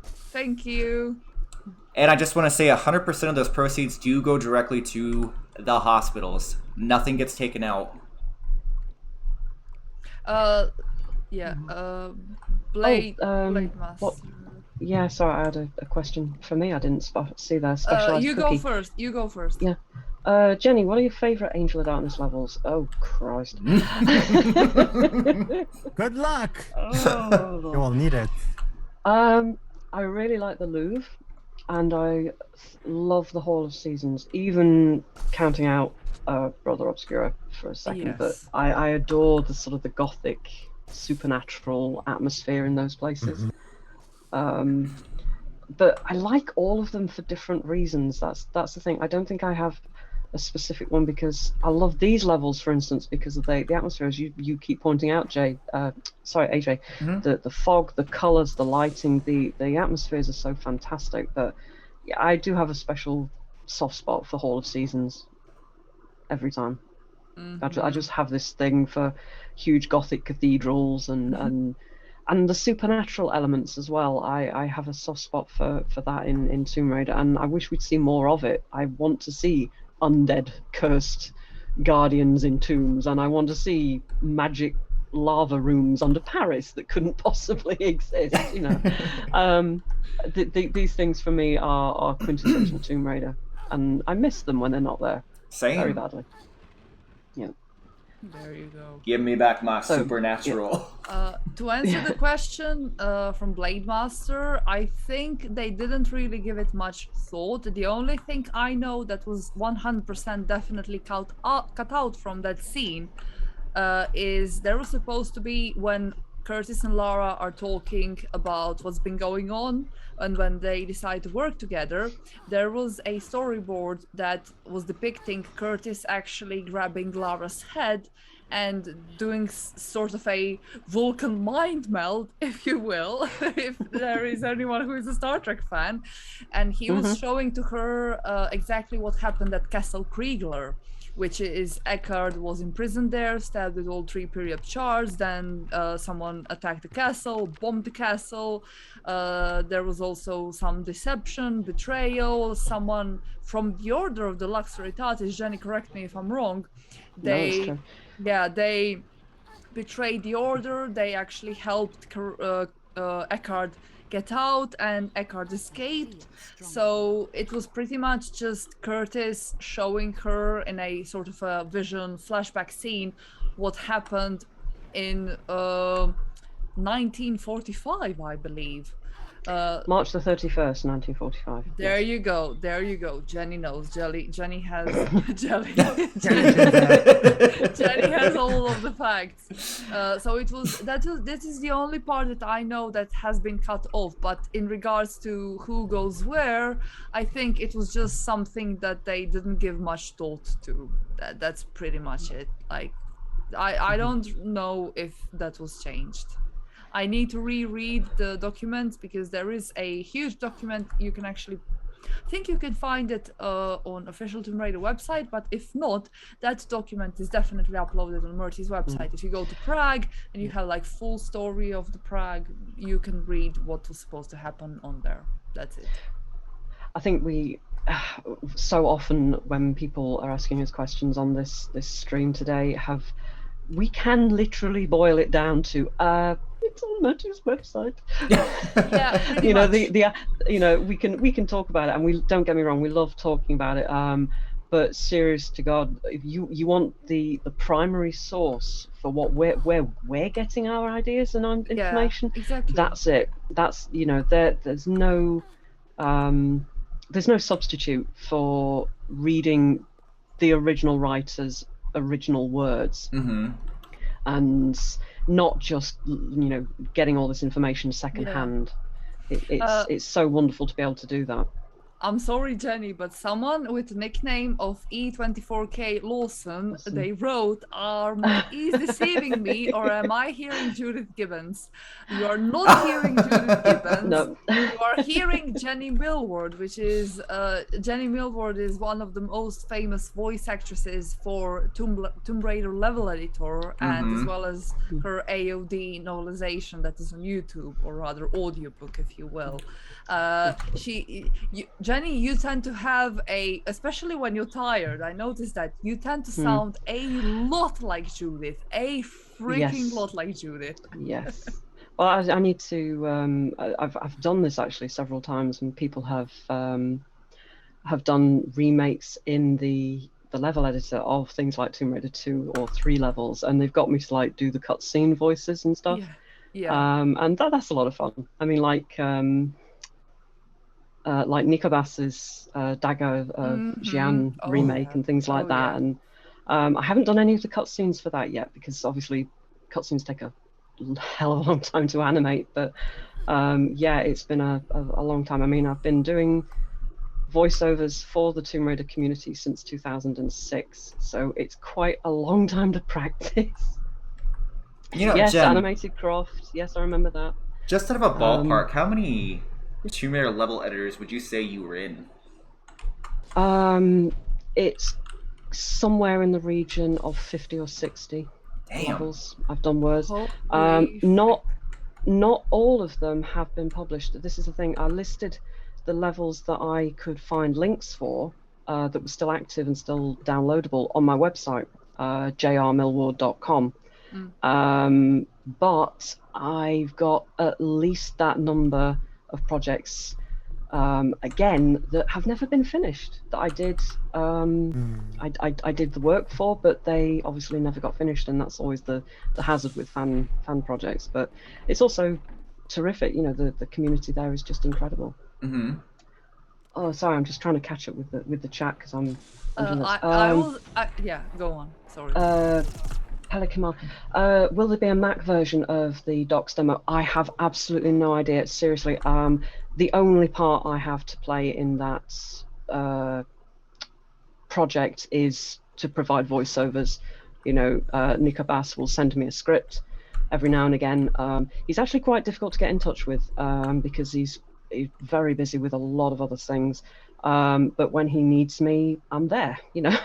Thank you. And I just want to say 100% of those proceeds do go directly to the hospitals. Nothing gets taken out. Blade Master. Yeah, sorry, I had a question for me. I didn't see there. Specialized you cookie. You go first. Yeah. Jenny, what are your favorite Angel of Darkness levels? Oh, Christ. Good luck. Oh, You will need it. I really like the Louvre, and I love the Hall of Seasons, even counting out Brother Obscura for a second. Yes. But I adore the sort of the gothic, supernatural atmosphere in those places. But I like all of them for different reasons. That's the thing. I don't think I have a specific one, because I love these levels, for instance, because of the atmosphere, as you keep pointing out, AJ. The fog, the colors, the lighting, the atmospheres are so fantastic. But yeah, I do have a special soft spot for Hall of Seasons every time. I just have this thing for huge gothic cathedrals and the supernatural elements as well. I have a soft spot for that in Tomb Raider, and I wish we'd see more of it. I want to see undead, cursed guardians in tombs, and I want to see magic lava rooms under Paris that couldn't possibly exist, you know. These things for me are quintessential Tomb Raider, and I miss them when they're not there. Same. Very badly. Yeah. There you go. Give me back my supernatural. To answer the question from Blade Master, I think they didn't really give it much thought. The only thing I know that was 100% definitely cut out from that scene is there was supposed to be, when Curtis and Lara are talking about what's been going on, and when they decide to work together, there was a storyboard that was depicting Curtis actually grabbing Lara's head and doing sort of a Vulcan mind meld, if you will, if there is anyone who is a Star Trek fan. And he was showing to her exactly what happened at Castle Kriegler, which is Eckhardt was imprisoned there, stabbed with all 3 period shards, then someone attacked the castle, bombed the castle. There was also some deception, betrayal, someone from the Order of the Lux Veritatis, Jenny, correct me if I'm wrong, they betrayed the Order, they actually helped Eckhardt get out, and Eckhardt escaped. So it was pretty much just Curtis showing her in a sort of a vision flashback scene what happened in 1945, I believe. March the 31st, 1945. There you go. Jenny knows. Jenny has Jenny has all of the facts. So this is the only part that I know that has been cut off. But in regards to who goes where, I think it was just something that they didn't give much thought to. That's pretty much it. Like, I don't know if that was changed. I need to reread the documents, because there is a huge document you can actually I think you can find it on official Tomb Raider website, but if not, that document is definitely uploaded on Murty's website. If you go to Prague and you have like full story of the Prague, you can read what was supposed to happen on there. That's it. I think we so often when people are asking us questions on this stream today, we can literally boil it down to it's on Matthew's website. Yeah, you know, much. we can talk about it, and we don't get me wrong, we love talking about it. But serious to God, if you want the primary source for what we're getting our ideas and information, exactly. that's it. That's, you know, there's no substitute for reading the original writer's original words. Mm-hmm. And not just, you know, getting all this information secondhand. It's so wonderful to be able to do that. I'm sorry, Jenny, but someone with the nickname of E24K Lawson, they wrote, is deceiving me, or am I hearing Judith Gibbons? You are not hearing Judith Gibbons. No. You are hearing Jenny Millward, which is, Jenny Millward is one of the most famous voice actresses for Tomb Raider Level Editor, and as well as her AOD novelization that is on YouTube, or rather audiobook, if you will. Jenny, you tend to have especially when you're tired, I noticed that you tend to sound a lot like Judith, a freaking lot like Judith. Yes. Well, I need to, I've done this actually several times, and people have done remakes in the level editor of things like Tomb Raider 2 or 3 levels, and they've got me to like do the cutscene voices and stuff. And that's a lot of fun. I mean, like Nikobas's Dagger Jian remake and things like that. And I haven't done any of the cutscenes for that yet, because obviously cutscenes take a hell of a long time to animate. But yeah, it's been a long time. I mean, I've been doing voiceovers for the Tomb Raider community since 2006, so it's quite a long time to practice. You know, yes, Jen, Animated Croft. Yes, I remember that. Just out of a ballpark, how many Tomb Raider level editors would you say you were in? It's somewhere in the region of 50 or 60 levels I've done words. Not all of them have been published. This is the thing. I listed the levels that I could find links for that were still active and still downloadable on my website, jrmillward.com. But I've got at least that number of projects again that have never been finished, that I did I did the work for, but they obviously never got finished, and that's always the hazard with fan projects. But it's also terrific, you know, the community there is just incredible. Oh, sorry, I'm just trying to catch up with the chat because I'm yeah, go on, sorry. Pelican, will there be a Mac version of the Docs demo? I have absolutely no idea, seriously. The only part I have to play in that project is to provide voiceovers. You know, Nico Bass will send me a script every now and again. He's actually quite difficult to get in touch with because he's very busy with a lot of other things. But when he needs me, I'm there, you know.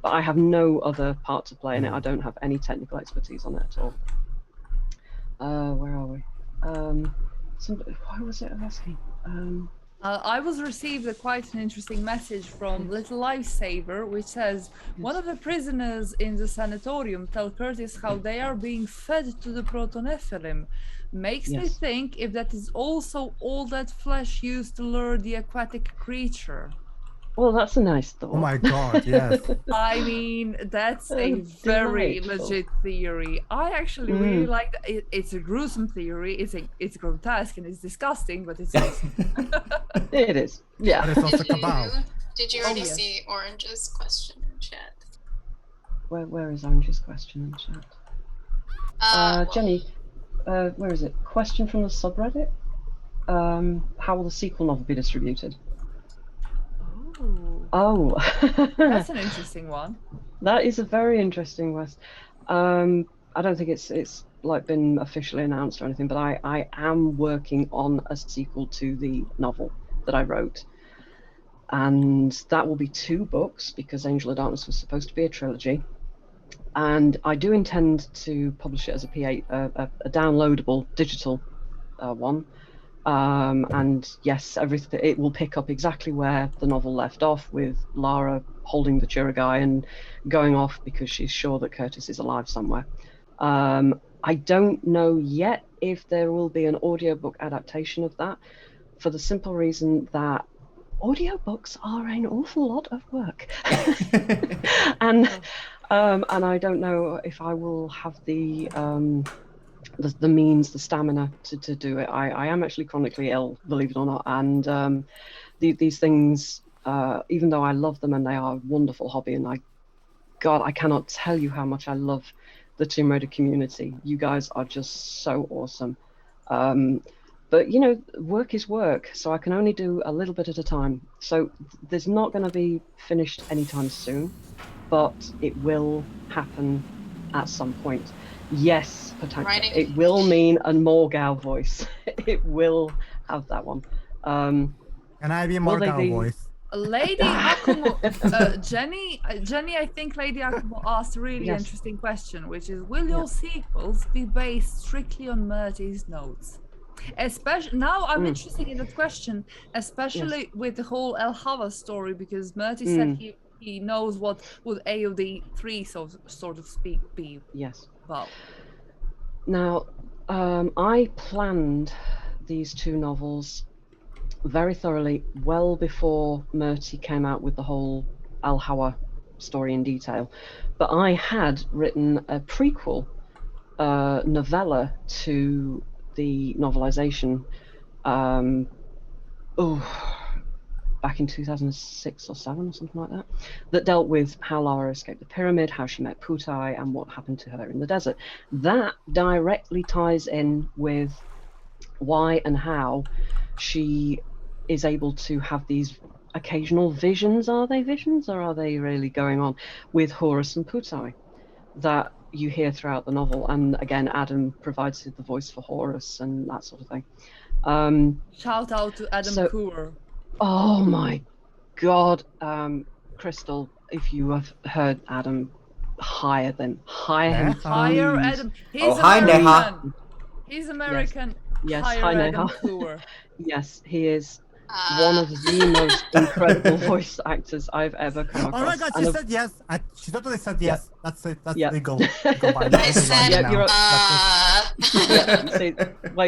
But I have no other part to play in it. I don't have any technical expertise on it at all. Where are we? Why was it asking? I was received quite an interesting message from Little Lifesaver, which says, one of the prisoners in the sanatorium tell Curtis how they are being fed to the protonephilim. Makes me think if that is also all that flesh used to lure the aquatic creature. Well, that's a nice thought. Oh my god, yes. I mean, that's a very legit theory. I actually really like that. It's a gruesome theory. It's grotesque and it's disgusting, but it's awesome. It is. Yeah. But it's also kebab. Did you already see Orange's question in chat? Where is Orange's question in chat? Jenny, where is it? Question from the subreddit. How will the sequel novel be distributed? Oh, that's an interesting one. That is a very interesting one. I don't think it's like been officially announced or anything, but I am working on a sequel to the novel that I wrote. and that will be 2 books because Angel of Darkness was supposed to be a trilogy. And I do intend to publish it as a P8, a downloadable digital one. And yes, everything, it will pick up exactly where the novel left off, with Lara holding the Chiragai and going off because she's sure that Curtis is alive somewhere. I don't know yet if there will be an audiobook adaptation of that, for the simple reason that audiobooks are an awful lot of work. and I don't know if I will have the means, the stamina to do it. I am actually chronically ill, believe it or not, and these things, even though I love them and they are a wonderful hobby, and I cannot tell you how much I love the Tomb Raider community. You guys are just so awesome. But you know, work is work, so I can only do a little bit at a time. So there's not going to be finished anytime soon, but it will happen at some point. Yes, potentially. It will mean a Morgau voice. It will have that one. Can I be Morgau voice? Lady Akumo, Jenny, I think Lady Akumo asked a really interesting question, which is, will your sequels be based strictly on Murty's notes? Especially now, I'm interested in that question, especially with the whole El Hava story, because Murty said he knows what would AOD 3 sort of be. Yes. About. Now, I planned these 2 novels very thoroughly well before Murty came out with the whole Al Hawa story in detail, but I had written a prequel novella to the novelization back in 2006 or 7 or something like that, that dealt with how Lara escaped the pyramid, how she met Putai, and what happened to her in the desert. That directly ties in with why and how she is able to have these occasional visions. Are they visions, or are they really going on with Horus and Putai that you hear throughout the novel? And again, Adam provides the voice for Horus and that sort of thing. Shout out to Adam Coor. Oh my God, Crystal, if you have heard Adam, hire him. Hire Adam. He's hi, American. Neha. He's American. Yes, hire hi, Adam Neha. Coor. Yes, he is one of the most incredible voice actors I've ever come across. Oh my God, she said yes. She totally said yes. That's it. That's legal. I said, you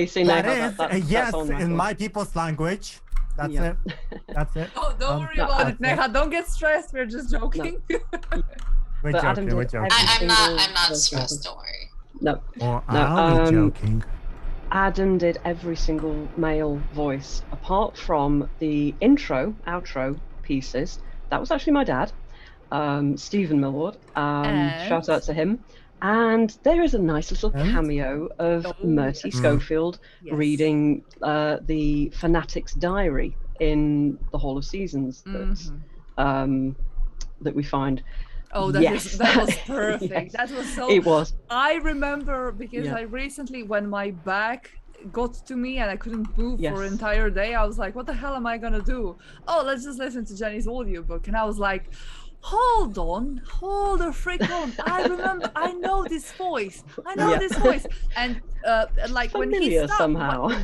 see, that Neha, is yes that's in my people's language. That's it. That's it. Oh, don't worry about it, Neha. Don't get stressed. We're just joking. We're joking. I'm not stressed. Don't worry. No. I'll be joking. Adam did every single male voice, apart from the outro pieces. That was actually my dad, Stephen Millward. Shout out to him. And there is a nice little cameo of Murty Schofield reading the Fanatic's Diary in the Hall of Seasons that we find. Oh, that was perfect. Yes. That was so. It was. I remember because I recently, when my back got to me and I couldn't move for an entire day, I was like, what the hell am I gonna do? Oh, let's just listen to Jenny's audiobook. And I was like, hold the frick on. I remember, I know this voice. And like familiar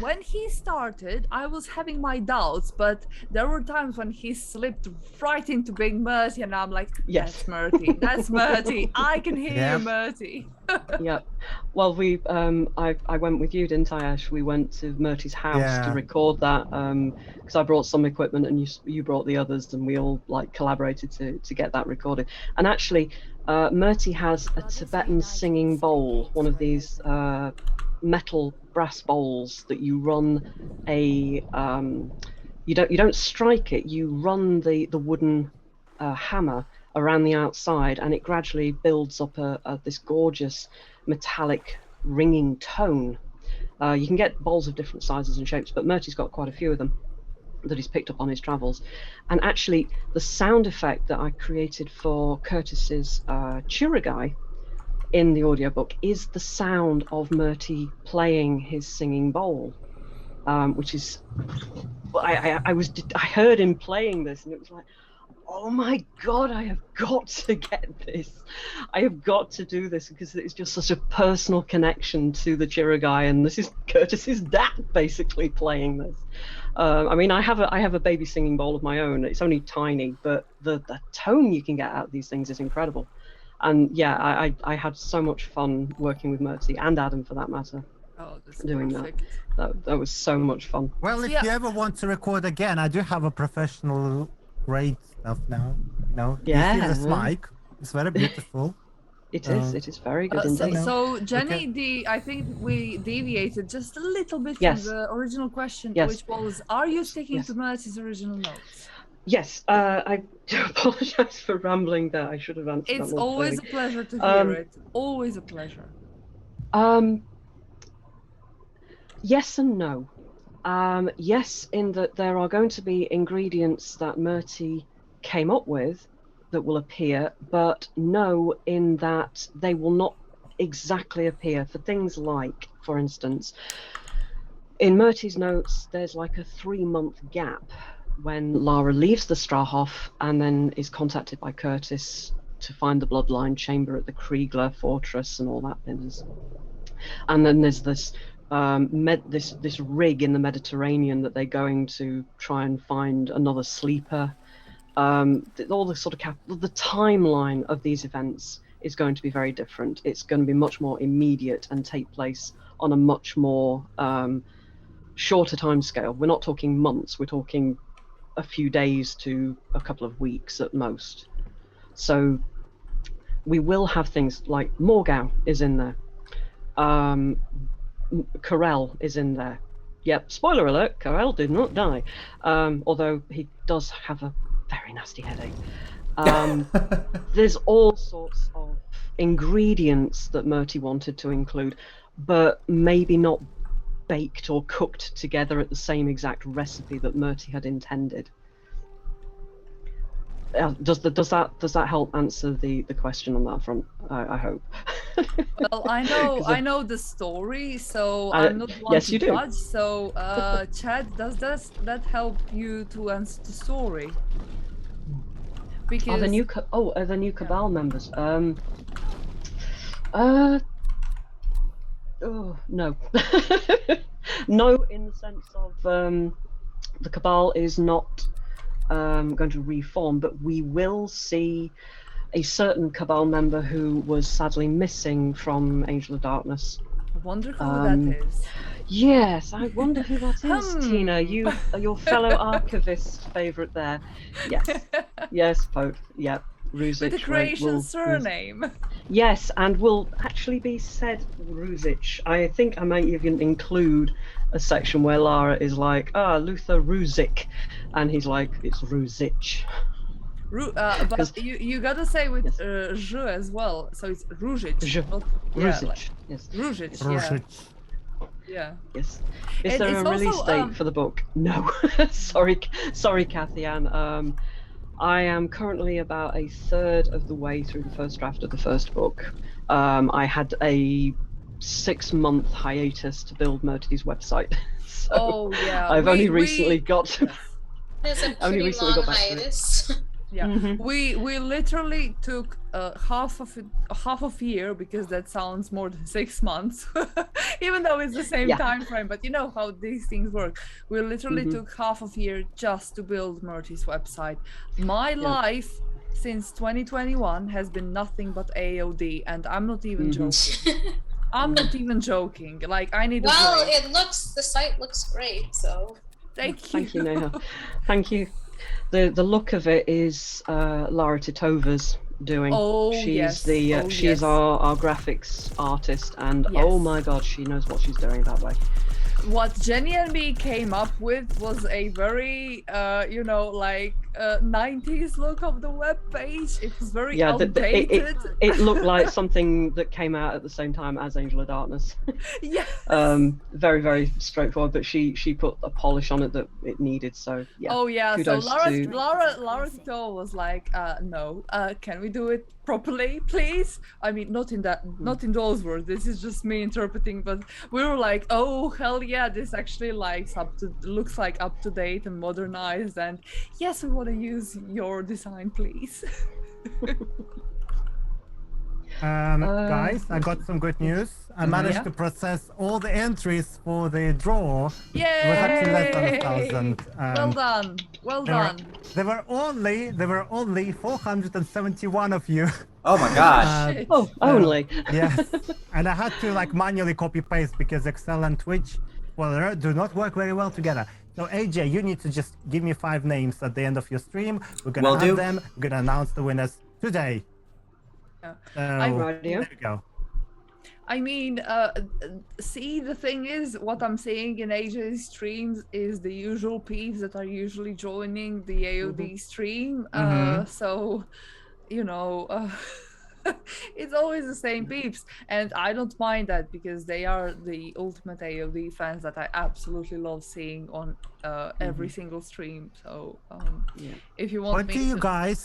when he started, I was having my doubts, but there were times when he slipped right into being Murty, and I'm like, that's Murty. That's Murty. I can hear you, Murty. Yeah. Well, I went with you, didn't I, Ash? We went to Murty's house to record that because I brought some equipment and you brought the others, and we all like collaborated to get that recorded. And actually, Murty has a Tibetan singing bowl, one of these metal brass bowls that you run you don't strike it, you run the wooden hammer around the outside, and it gradually builds up this gorgeous metallic ringing tone. You can get bowls of different sizes and shapes, but Murty's got quite a few of them that he's picked up on his travels. And actually, the sound effect that I created for Curtis's Chiragai in the audiobook is the sound of Murty playing his singing bowl. which is, I heard him playing this, and it was like, oh my god, I have got to get this. I have got to do this because it's just such a personal connection to the Chiragai, and this is Curtis's dad basically playing this. I mean, I have a baby singing bowl of my own. It's only tiny, but the tone you can get out of these things is incredible. And yeah, I had so much fun working with Murty and Adam for that matter. Oh, that's doing perfect. that was so much fun. Well, if you ever want to record again, I do have a professional grade stuff now. You know, Yeah. you see this mic. It's very beautiful. It is very good indeed. So Jenny, I think we deviated just a little bit Yes. from the original question, Yes. which was, are you sticking Yes. to Murty's original notes? Yes, I do apologize for rambling there. I should have answered It's that more always a clearly. pleasure to hear it. Always a pleasure. Yes and no. Yes, in that there are going to be ingredients that Murty came up with that will appear, but no, in that they will not exactly appear for things like, for instance, in Murty's notes, there's like a 3-month gap when Lara leaves the Strahov and then is contacted by Curtis to find the bloodline chamber at the Kriegler fortress and all that business. And then there's this this rig in the Mediterranean that they're going to try and find another sleeper. All the sort of the timeline of these events is going to be very different. It's going to be much more immediate and take place on a much more shorter time scale. We're not talking months, we're talking a few days to a couple of weeks at most. So we will have things like Morgau is in there. Carell is in there. Yep, spoiler alert, Carell did not die. Although he does have a very nasty headache. There's all sorts of ingredients that Murty wanted to include, but maybe not baked or cooked together at the same exact recipe that Murty had intended. Does that help answer the question on that front? I hope. Well, I know the story, so I'm not one yes, to you do. judge. So, Chad, does that help you to answer the story? Because Are the new Cabal members? Oh no, no. In the sense of the Cabal is not going to reform, but we will see a certain Cabal member who was sadly missing from Angel of Darkness. I wonder who that is. Yes, I wonder who that is, Tina. You are your fellow archivist favourite there. Yes, yes, Pope. Yep, Ruzic. With the Croatian surname. Yes, and will actually be said Ruzic. I think I might even include a section where Lara is like, Luther Ruzic, and he's like, it's Ruzic. But you gotta say with J as well, so it's Ruzic. Ruzic, yes. Ruzic, yeah. Yes. Is there a release date for the book? No. sorry, Kathy Ann. I am currently about a third of the way through the first draft of the first book. I had a 6-month hiatus to build Murty's website. So I've only recently got. It's a pretty long hiatus. Yeah, we literally took half of year, because that sounds more than 6 months, even though it's the same time frame. But you know how these things work. We literally took half of year just to build Murty's website. My life since 2021 has been nothing but AOD, and I'm not even joking. I'm not even joking. Like, I need. Well, the site looks great, so. Thank you, Neha. Thank you. The look of it is Lara Titova's doing. She's our graphics artist, and oh my god, she knows what she's doing that way. What Jenny and me came up with was a very like 90s look of the web page. It was very Yeah, outdated. it looked like something that came out at the same time as Angel of Darkness. Yes. Very, very straightforward, but she put a polish on it that it needed. So yeah. Oh yeah. So kudos to- Laura's goal was like, no, can we do it properly, please? I mean, not in those words. This is just me interpreting. But we were like, oh hell yeah, this actually looks like up to date and modernized. And yes, we want to use your design, please. Guys, I got some good news. I managed Yeah. to process all the entries for the draw. Yay! It was actually less than 1,000. Well done. Well done. There were only 471 of you. Oh my gosh. Shit. Oh, only. Yes, and I had to like manually copy paste because Excel and Twitch, well, do not work very well together. So AJ, you need to just give me 5 names at the end of your stream. We're gonna Will have do. them. We're gonna announce the winners today. Yeah. So, Radio. there we go. I mean, see, the thing is, what I'm seeing in AJ's streams is the usual peeps that are usually joining the AOD stream. So, you know, it's always the same peeps. And I don't mind that because they are the ultimate AOD fans that I absolutely love seeing on every single stream. So, Yeah. if you want What me do you to- guys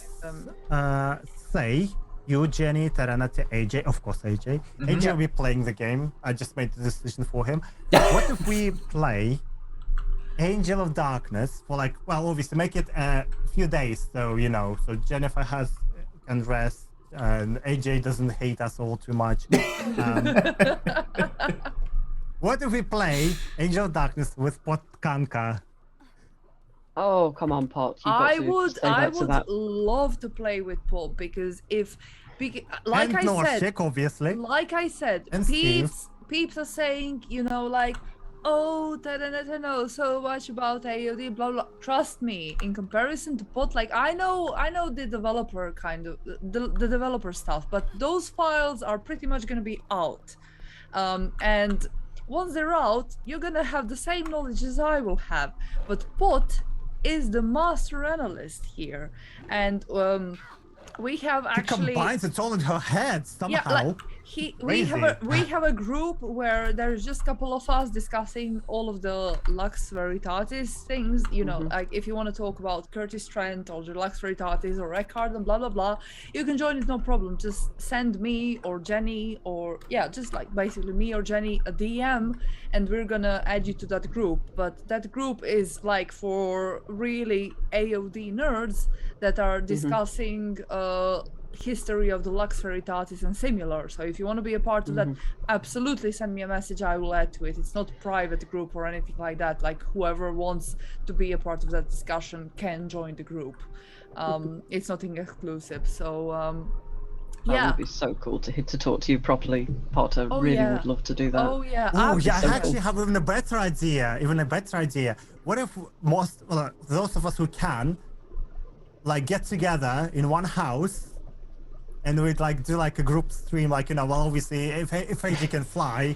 say? You, Jenny, Taranate, AJ, of course AJ. AJ will be playing the game. I just made the decision for him. What if we play Angel of Darkness for like, well, obviously make it a few days, so you know, so Jennifer can rest, and AJ doesn't hate us all too much. What if we play Angel of Darkness with Potkanka? Oh, come on, Pot. You've got I to would say that to that. love to play with Paul because like And I said, Noshik, obviously. like I said, And Steve. peeps are saying, you know, like, oh, Taraneta knows so much about AOD, blah blah. Trust me, in comparison to Pot, like I know the developer kind of the developer stuff, but those files are pretty much gonna be out, and once they're out, you're gonna have the same knowledge as I will have. But Pot is the master analyst here, and we have She actually combines it all in her head somehow. yeah, like we Crazy. have a group where there's just a couple of us discussing all of the Lux Veritatis things, you know, like if you want to talk about Curtis Trent or the Lux Veritatis or Eckhardt and blah blah blah, you can join it, no problem. Just send me or Jenny or just like basically me or Jenny a DM and we're gonna add you to that group. But that group is like for really AOD nerds that are discussing history of the Lux Veritatis and similar. So if you want to be a part of that, absolutely send me a message. I will add to it. It's not a private group or anything like that. Like whoever wants to be a part of that discussion can join the group. It's nothing exclusive. So That would be so cool to talk to you properly, Pot. I really would love to do that. Oh yeah. Oh yeah, so I actually have even a better idea. What if those of us who can, like, get together in one house, and we'd like do like a group stream, like, you know, well, obviously if AJ can fly,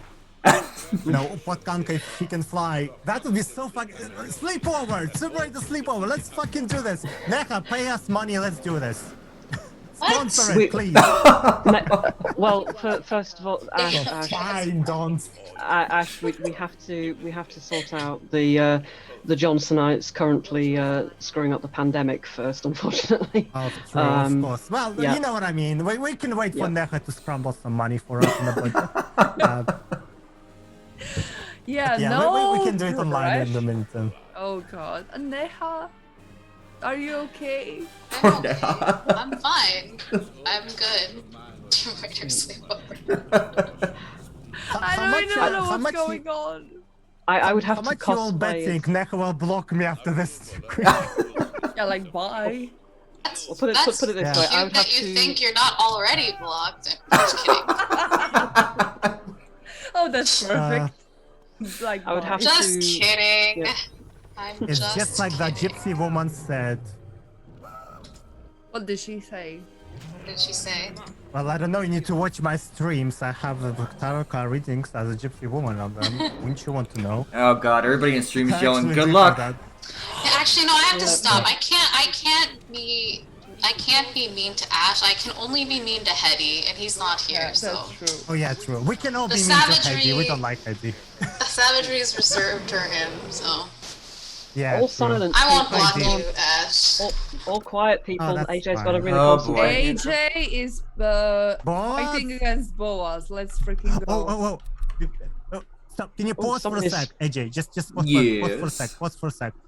you know, Potkanka, if she can fly, that would be so fucking sleepover. Celebrate the sleepover. Let's fucking do this. Neha, pay us money. Let's do this. Sponsor it, please. Well, first of all, Ash, Fine, don't. Ash, we have to sort out the Johnsonites currently screwing up the pandemic first, unfortunately. Oh, true, of course. Well, yeah. you know what I mean. We can wait for Neha to scramble some money for us in the budget. We can do it online in the meantime. Oh god. Neha, are you okay? I'm okay. I'm fine. I'm good. Writer sleepover. I don't even know what's going on. I would have How to much you all cosplay betting as- Neha will block me after this? Yeah, like bye. Well, put it this way. Yeah. I would have That you to. think you're not already blocked. I'm just kidding. Oh, that's perfect. Like I would bye. have Just to- kidding. yeah. I'm It's just like that kidding. gypsy woman said. What did she say? What did she say? Well, I don't know, you need to watch my streams. I have the tarot card readings as a gypsy woman on them. Wouldn't you want to know? Oh god, everybody in stream is I yelling, actually good do luck. that. Yeah, Actually, no, I have to stop. I can't be mean to Ash. I can only be mean to Hetty, and he's not here, Yeah, so. that's true. Oh yeah, true. We can all The be mean to savagery- Heidi. We don't like Heidi. The savagery is reserved for him, so. Yeah, All true. silence. I won't people. block Heidi. you, Ash. All quiet, people. that's AJ's got to fine. really Oh, concentrate. AJ is Boaz? fighting against Boaz. Let's freaking go. Oh. Stop. Can you pause for a somebody's- sec, AJ? Just pause for a Yes. sec. Pause for a sec. Oh,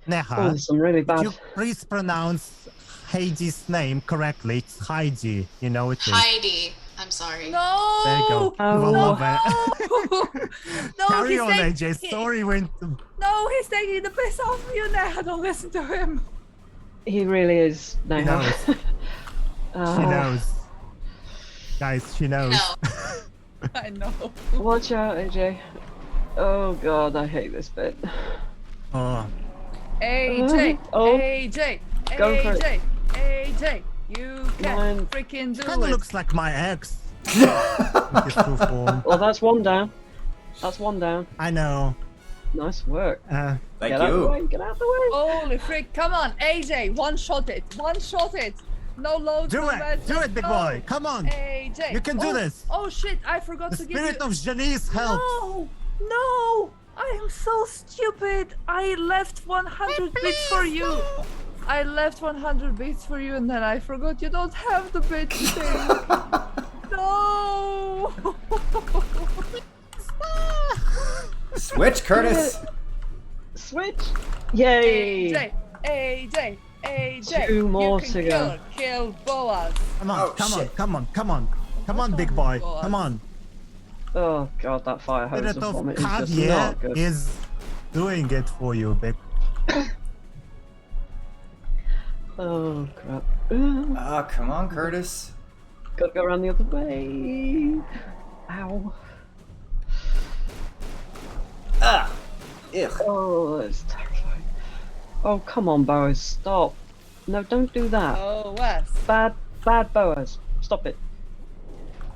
Neha, there's some really could bad. you please pronounce Heidi's name correctly? It's Heidi. You know it is. Heidi. I'm sorry. No! There you go. Oh. You will love it. No, Carry he's on, taking- AJ. Story went. No, he's taking the piss off you now. Don't listen to him. He really is. No. She knows. Oh, She knows. Guys, she knows. No. I know. Watch out, AJ. Oh god, I hate this bit. Oh, AJ, Oh. AJ, Go for it. AJ, AJ, you can Mine. freaking do kind of it. looks like my ex. With his true form. Well, that's one down. That's one down. I know. Nice work. Thank Get out of the you. way. Get out of the way. Holy frick, come on, AJ, one shot it. No loads, Do no it. meds, Do let's it, big go. boy. Come on. AJ. You can do Oh, this. Oh shit, I forgot The to give you... spirit of Janice helps. No, I am so stupid. I left 100 bits for you. I left 100 bits for you and then I forgot you don't have the bits thing. No. Switch, Curtis. Switch. Yay. AJ. Two more you can to go. Kill Boaz. Come on, Oh, come on, shit. come on, come on. Come on, big boy. Come on. Oh god, that fire hose Spirit of of vomit is just Kavier not good. is doing it for you, big. Oh crap. Ah, come on, Curtis. Gotta go around the other way. Ow. Ah. Ugh. Oh, that's terrifying. Oh, come on, Boaz, stop. No, don't do that. Oh, Wes. Bad Boaz. Stop it.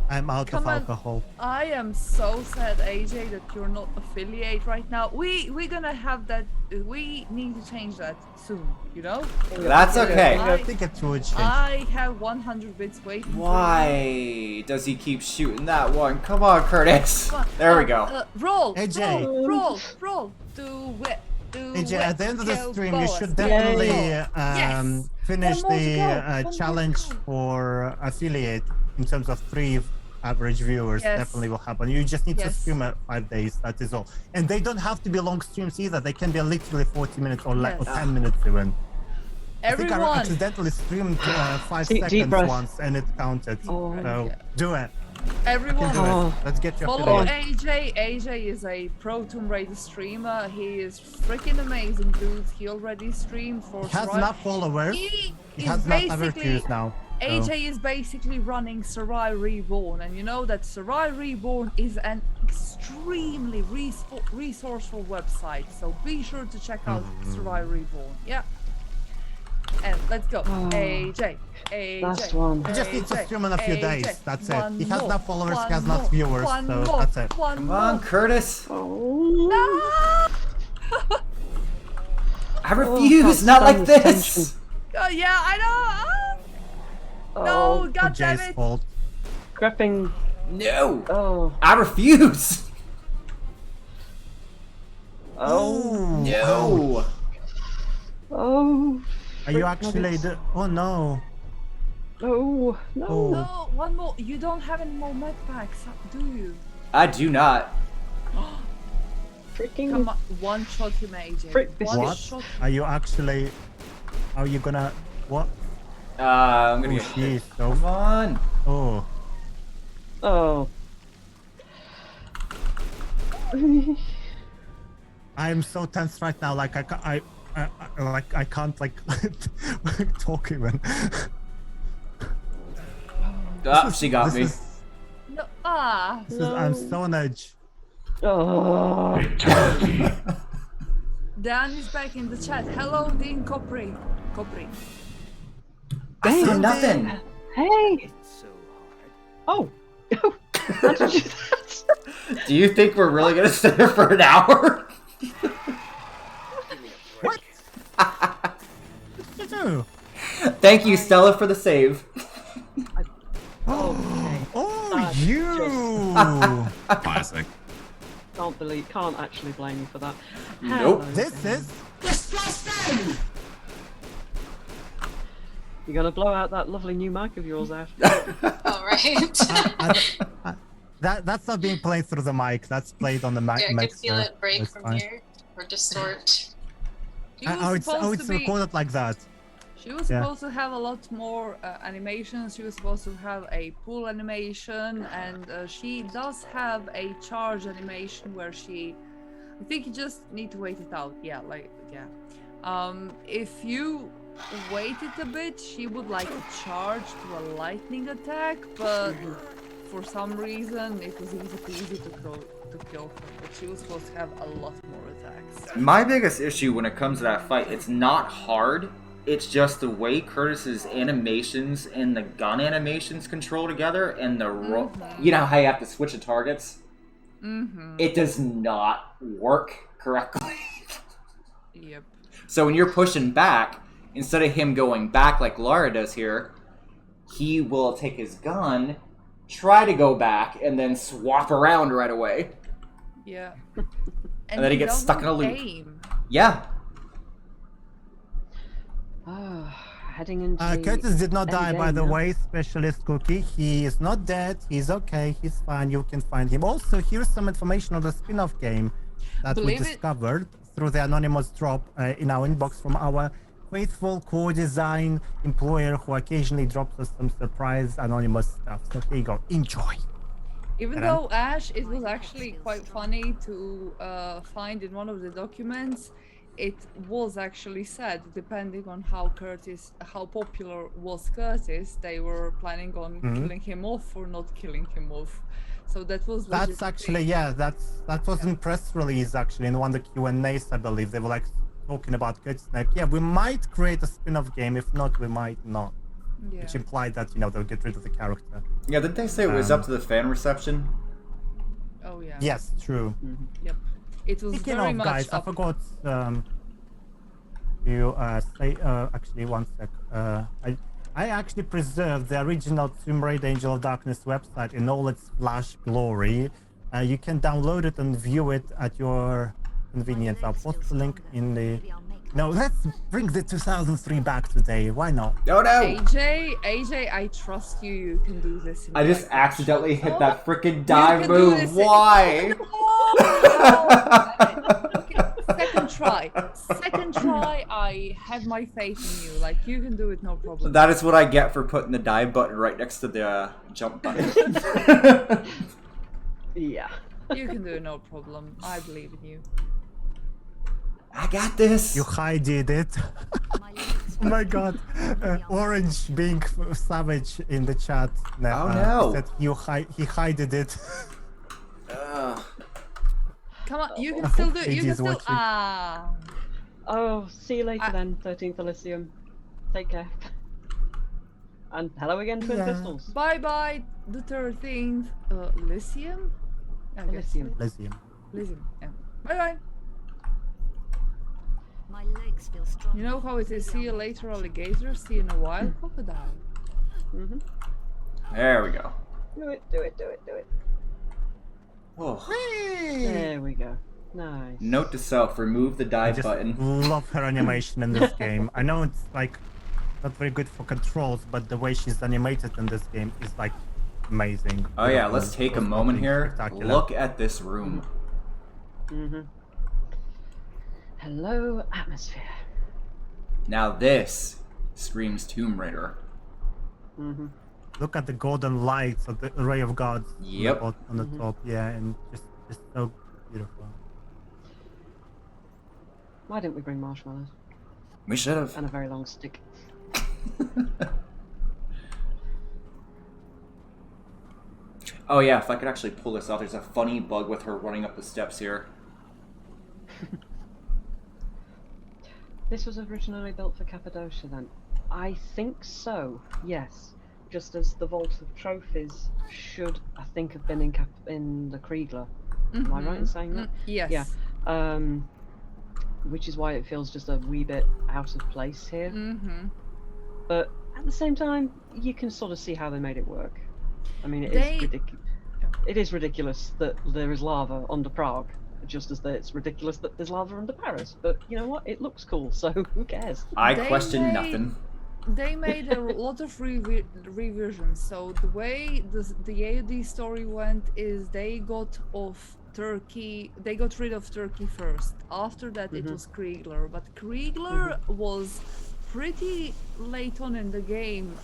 I'm out Come of on. alcohol. I am so sad, AJ, that you're not affiliate right now. We're gonna have that. We need to change that soon. You know. That's okay. I think it would change. I have 100 bits waiting. Why does he keep shooting that one? Come on, Curtis. For me. There we go. Roll. AJ. Roll. Do it. AJ, at the end of the Kill stream, you Boaz. should definitely Yes. finish One more to the go. One more to challenge go. for affiliate in terms of 3 average viewers. Yes. Definitely will happen. You just need to Yes. stream at 5 days. That is all. And they don't have to be long streams either. They can be literally 40 minutes or, Yes. or 10 minutes even. I think I Everyone. accidentally streamed 5 Deep seconds breath. once and it counted. Oh, So yeah. do it. Everyone. Do Oh. it. Let's get your Follow affiliate. AJ. AJ is a pro Tomb Raider streamer. He is freaking amazing, dude. He already streamed for. He has Sarai- enough followers. He He is has enough average basically. views now. So. AJ is basically running Sarai Reborn, and you know that Sarai Reborn is an extremely resourceful website. So be sure to check out Sarai Reborn. Yeah. And let's go, Oh. AJ. Last one. He just needs to stream in a few AJ. days. That's it. One He has more, enough followers, one he has enough more, viewers, one so more, that's it. One Come on, more. Curtis. Oh. I refuse. Not like stand this this. Oh, yeah, I know. Oh, No, For God damn Jay's it. fault. Grepping. No. Oh. I refuse. Oh. No. Oh. Are you Frick actually nuggets. the... Oh no. Oh. No. Oh. No, one more. You don't have any more med packs, do you? I do not. Freaking. Come on, one shot him, AJ. Frick this One What? shot. Are you actually... Are you gonna... What? I'm gonna Oh get hit. jeez. Come on. Oh. Oh. I'm so tense right now, like I can't like talk even. Ah, she got This me. is- No, I'm so on edge. Oh. Dan is back in the chat. Hello, Dean Copri. I said nothing. Hey. Oh. How did you do that? Do you think we're really gonna sit here for an hour? What? Thank you, Stella, for the save. Okay. Oh, That's you! Classic. Can't actually blame you for that. Nope. Hello, This Dan. is disgusting! You're gonna blow out that lovely new mic of yours, Ash. All right. That's not being played through the mic. That's played on the mic. Yeah, I could feel it break That's from fine. here or distort. She was Oh, supposed it's to be. recorded like that. She was Yeah. supposed to have a lot more animations. She was supposed to have a pull animation, and she does have a charge animation where she. I think you just need to wait it out. Yeah, if you waited a bit, she would like to charge to a lightning attack, but for some reason it was easy to kill her. But she was supposed to have a lot more attacks. My biggest issue when it comes to that fight, it's not hard. It's just the way Curtis's animations and the gun animations control together, and the you know how you have to switch the targets. It does not work correctly. Yep. So when you're pushing back, instead of him going back like Lara does here, he will take his gun, try to go back, and then swap around right away. Yeah. And then he gets stuck in a doesn't loop. aim. Yeah. Heading into Curtis did not die, by endgame the now. way, Specialist Cookie. He is not dead. He's okay. He's fine. You can find him. Also, here's some information on the spin-off game that we Believe it- discovered through the anonymous drop in our inbox from our faithful core design employer who occasionally drops us some surprise anonymous stuff. So here you go. Enjoy. Even And though Ash, it was actually quite funny to find in one of the documents. It was actually said, depending on how popular was Curtis, they were planning on killing him off or not killing him off. So that was. That's legit actually, thing. yeah, that was in press release actually in one of the Q&As, I believe. They were like talking about Curtis. Like, yeah, we might create a spin-off game. If not, we might not. Yeah. Which implied that, they'll get rid of the character. Yeah, didn't they say it was up to the fan reception? Oh yeah. Yes, true. Yep. It was Speaking very of, much guys, I up. forgot to say, actually, one sec. I actually preserved the original Tomb Raider Angel of Darkness website in all its flash glory. You can download it and view it at your convenience. I'll post the link in the... No, let's bring the 2003 back today. Why not? Oh no! AJ, I trust you. You can do this. in I just like- accidentally hit that freaking You dive can do move. this. Why? Okay, second try. I have my faith in you. Like you can do it, no problem. That is what I get for putting the dive button right next to the jump button. Yeah. You can do it, no problem. I believe in you. I got this. You hided it. Oh my god. Orange being savage in the chat. Oh, no. Said he hided it. Come on, you can still do it. You can AJ's still. watching. Oh, see you later then, 13th Elysium. Take care. And hello again, Twin Yeah. Pistols. Bye bye. The 13th. Elysium. I guess. Elysium. Elysium. Elysium. Yeah. Bye bye. My legs feel strong. You know how it is. See you later, alligator. See you in a while, crocodile. There we go. Do it, do it, do it, do it. Whoa. There we go. Nice. Note to self: remove the I dive just button. love her animation in this game. I know it's like not very good for controls, but the way she's animated in this game is like amazing. Oh yeah, Beautiful, let's take a just moment fucking here. spectacular. Look at this room. Hello, atmosphere. Now this screams Tomb Raider. Look at the golden lights of the array of gods. Yep. On the top, yeah, and just so beautiful. Why didn't we bring marshmallows? We should have. And a very long stick. Oh yeah, if I could actually pull this off, there's a funny bug with her running up the steps here. This was originally built for Cappadocia then? I think so, yes. Just as the Vault of Trophies should, I think, have been in the Kriegler. Am I right in saying that? Yes. Yeah. Which is why it feels just a wee bit out of place here. But at the same time, you can sort of see how they made it work. I mean, They- it is ridiculous that there is lava under Prague, just as it's ridiculous that there's lava under Paris. But you know what? It looks cool, so who cares? I They question made- nothing. They made a lot of revisions. So the way the AOD story went is they got rid of Turkey first. After that, it was Kriegler. But Kriegler was pretty late on in the game.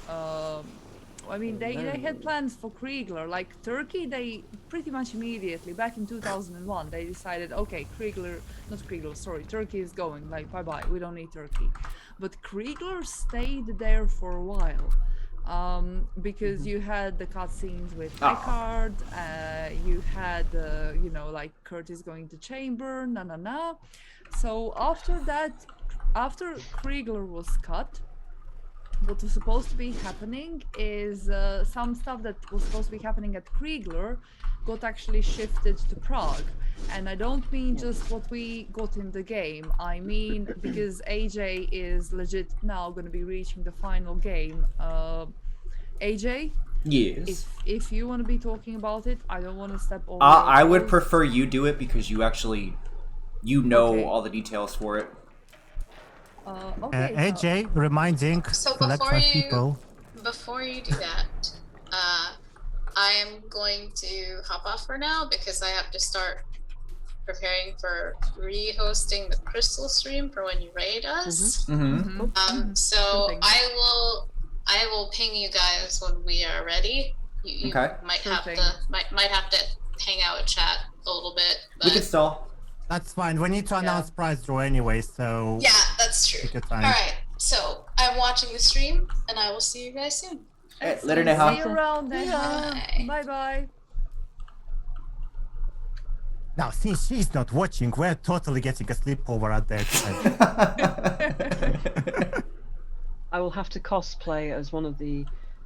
I mean, they had plans for Kriegler. Like Turkey, they pretty much immediately, back in 2001, they decided, okay, Turkey is going, like, bye-bye, we don't need Turkey. But Kriegler stayed there for a while. Because you had the cutscenes with Eckhardt, you had, like Curtis going to chamber, So after that, after Kriegler was cut, what was supposed to be happening is some stuff that was supposed to be happening at Kriegler got actually shifted to Prague. And I don't mean just what we got in the game. I mean, because AJ is legit now going to be reaching the final game. AJ? Yes. If you want to be talking about it, I don't want to step over. I would prefer you do it because you actually, Okay. all the details for it. Okay. AJ, reminding So select before 5 you- people. Before you do that, I am going to hop off for now because I have to start preparing for re-hosting the Crystal stream for when you raid us. Mm-hmm. So Sure thing. I will ping you guys when we are ready. You Okay. might Sure have thing. to might have to hang out and chat a little bit. We But can stall. That's fine. We need to announce prize draw anyway, so yeah, that's true. take your All time. right. So I'm watching the stream, and I will see you guys soon. Later, See Neha. you around, Neha. Bye. Bye-bye. Now, since she's not watching, we're totally getting a sleepover at that time. I will have to cosplay as one of the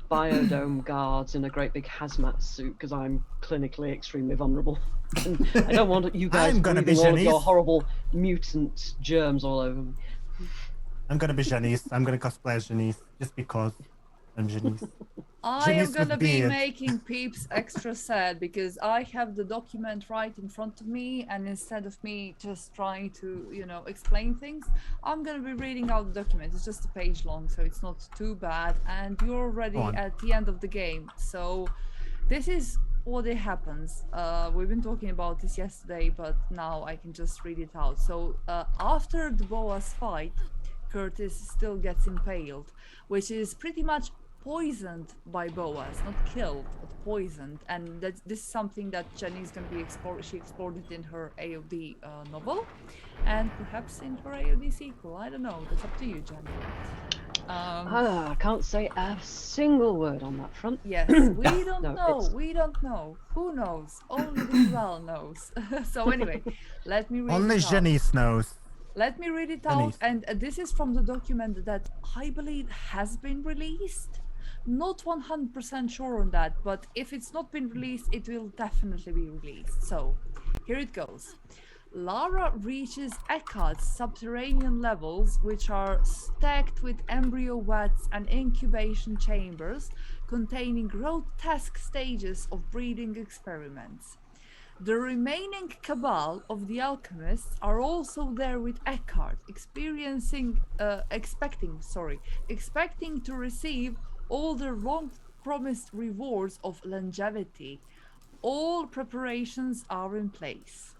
biodome guards in a great big hazmat suit because I'm clinically extremely vulnerable. And I don't want you guys I'm gonna be breathing all of your Janice. horrible mutant germs all over me. I'm gonna be Janice. I'm gonna cosplay as Janice just because I'm Janice. I am Janice with gonna be beard. making peeps extra sad because I have the document right in front of me, and instead of me just trying to, explain things, I'm gonna be reading out the document. It's just a page long, so it's not too bad. And you're already Go on. at the end of the game, so this is what it happens. We've been talking about this yesterday, but now I can just read it out. So after the Boas fight, Curtis still gets impaled, which is pretty much poisoned by Boas, not killed, but poisoned. And this is something that Jenny is going to be explored. She explored it in her AOD novel, and perhaps in her AOD sequel. I don't know. That's up to you, Jenny. I can't say a single word on that front. Yes, we don't No, know. it's- We don't know. Who knows? Only Visual knows. So anyway, let me read Only it out. Janice knows. Let me read it Denise. out, and this is from the document that I believe has been released. Not 100% sure on that, but if it's not been released, it will definitely be released. So, here it goes. Lara reaches Eckhardt's subterranean levels, which are stacked with embryo vats and incubation chambers containing grotesque stages of breeding experiments. The remaining cabal of the alchemists are also there with Eckhardt, expecting to receive all the long-promised rewards of longevity. All preparations are in place.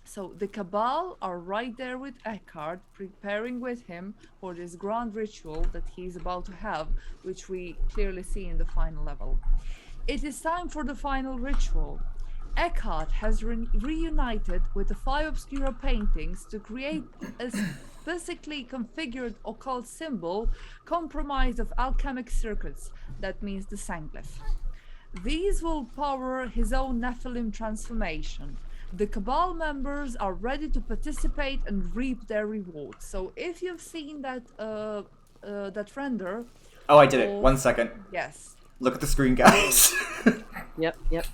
So the cabal are right there with Eckhardt, preparing with him for this grand ritual that he's about to have, which we clearly see in the final level. It is time for the final ritual. Eckhardt has reunited with the 5 Obscura paintings to create a physically configured occult symbol comprised of alchemic circuits, that means the Sanglyph. These will power his own Nephilim transformation. The Cabal members are ready to participate and reap their rewards. So if you've seen that render... Oh, I did it. 1 second. Yes. Look at the screen, guys. Yep. Yep.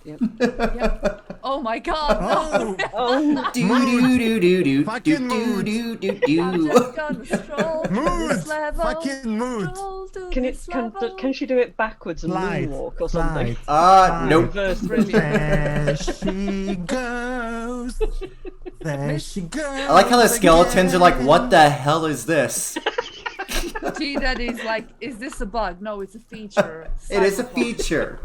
Oh Oh my god, no! Oh, Do do do do do Fucking do do do I'm do. just gonna stroll to mood, this level. fucking mood. Stroll to Can this level. can she do it backwards and Slide, moonwalk or something? slide. Nope. Reverse. There she goes. There she goes. I like how the skeletons are like, what the hell is this? G Daddy's like, is this a bug? No, it's a feature. It is a Cyberpunk. feature.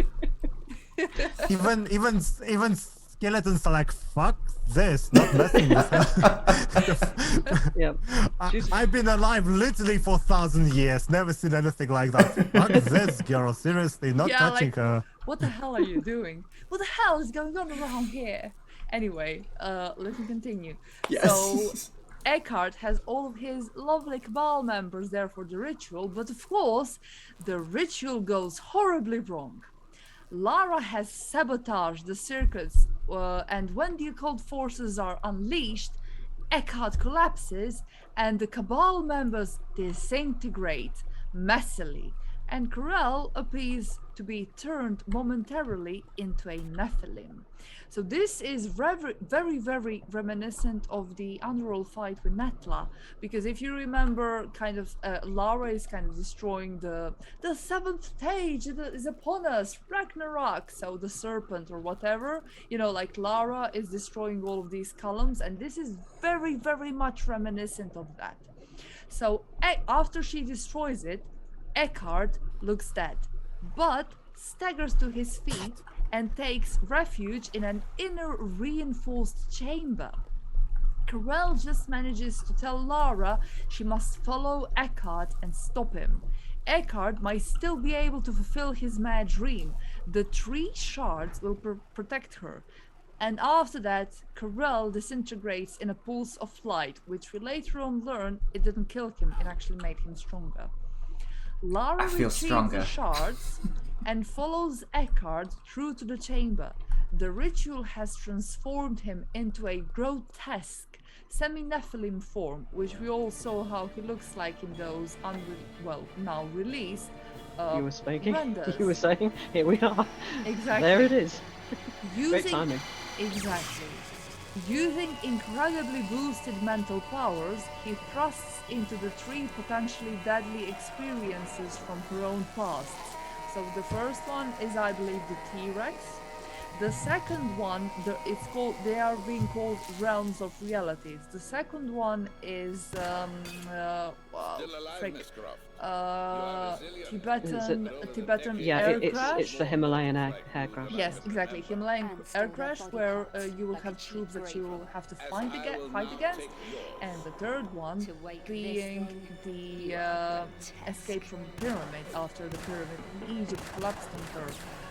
Even skeletons are like, fuck this, not messing with her. Yeah. I've been alive literally for 1,000 years, never seen anything like that. Fuck this girl, seriously, not Yeah, touching like- her. What the hell are you doing? What the hell is going on around here? Anyway, let me continue. Yes. So, Eckhardt has all of his lovely Cabal members there for the ritual, but of course, the ritual goes horribly wrong. Lara has sabotaged the circuits, and when the occult forces are unleashed, Eckhardt collapses, and the Cabal members disintegrate messily, and Corel appears to be turned momentarily into a Nephilim. So this is very, very reminiscent of the Underworld fight with Netla, because if you remember, kind of Lara is kind of destroying the seventh stage is upon us, Ragnarok. So the serpent or whatever, you know, like Lara is destroying all of these columns, and this is very, very much reminiscent of that. So after she destroys it, Eckhardt looks dead, but staggers to his feet and takes refuge in an inner reinforced chamber. Corel just manages to tell Lara she must follow Eckhardt and stop him. Eckhardt might still be able to fulfill his mad dream. The 3 shards will protect her. And after that, Corel disintegrates in a pulse of light, which we later on learn it didn't kill him, it actually made him stronger. Lara I feel retrieves stronger. the shards and follows Eckhardt through to the chamber. The ritual has transformed him into a grotesque semi-Nephilim form, which we all saw how he looks like in those now released You were speaking. renders. You were saying, here we are. Exactly. There it is. Great Using timing. Exactly. Using incredibly boosted mental powers, he thrusts into the 3 potentially deadly experiences from her own past. So the first one is, I believe, the T-Rex. The second one, they are being called realms of realities. The second one is Tibetan Yeah, air it's crash. the Himalayan air crash. Yes, exactly. Himalayan air crash, where you will have troops that you will have to fight against, and the third one being the escape from the pyramid after the pyramid in Egypt collapsed on her.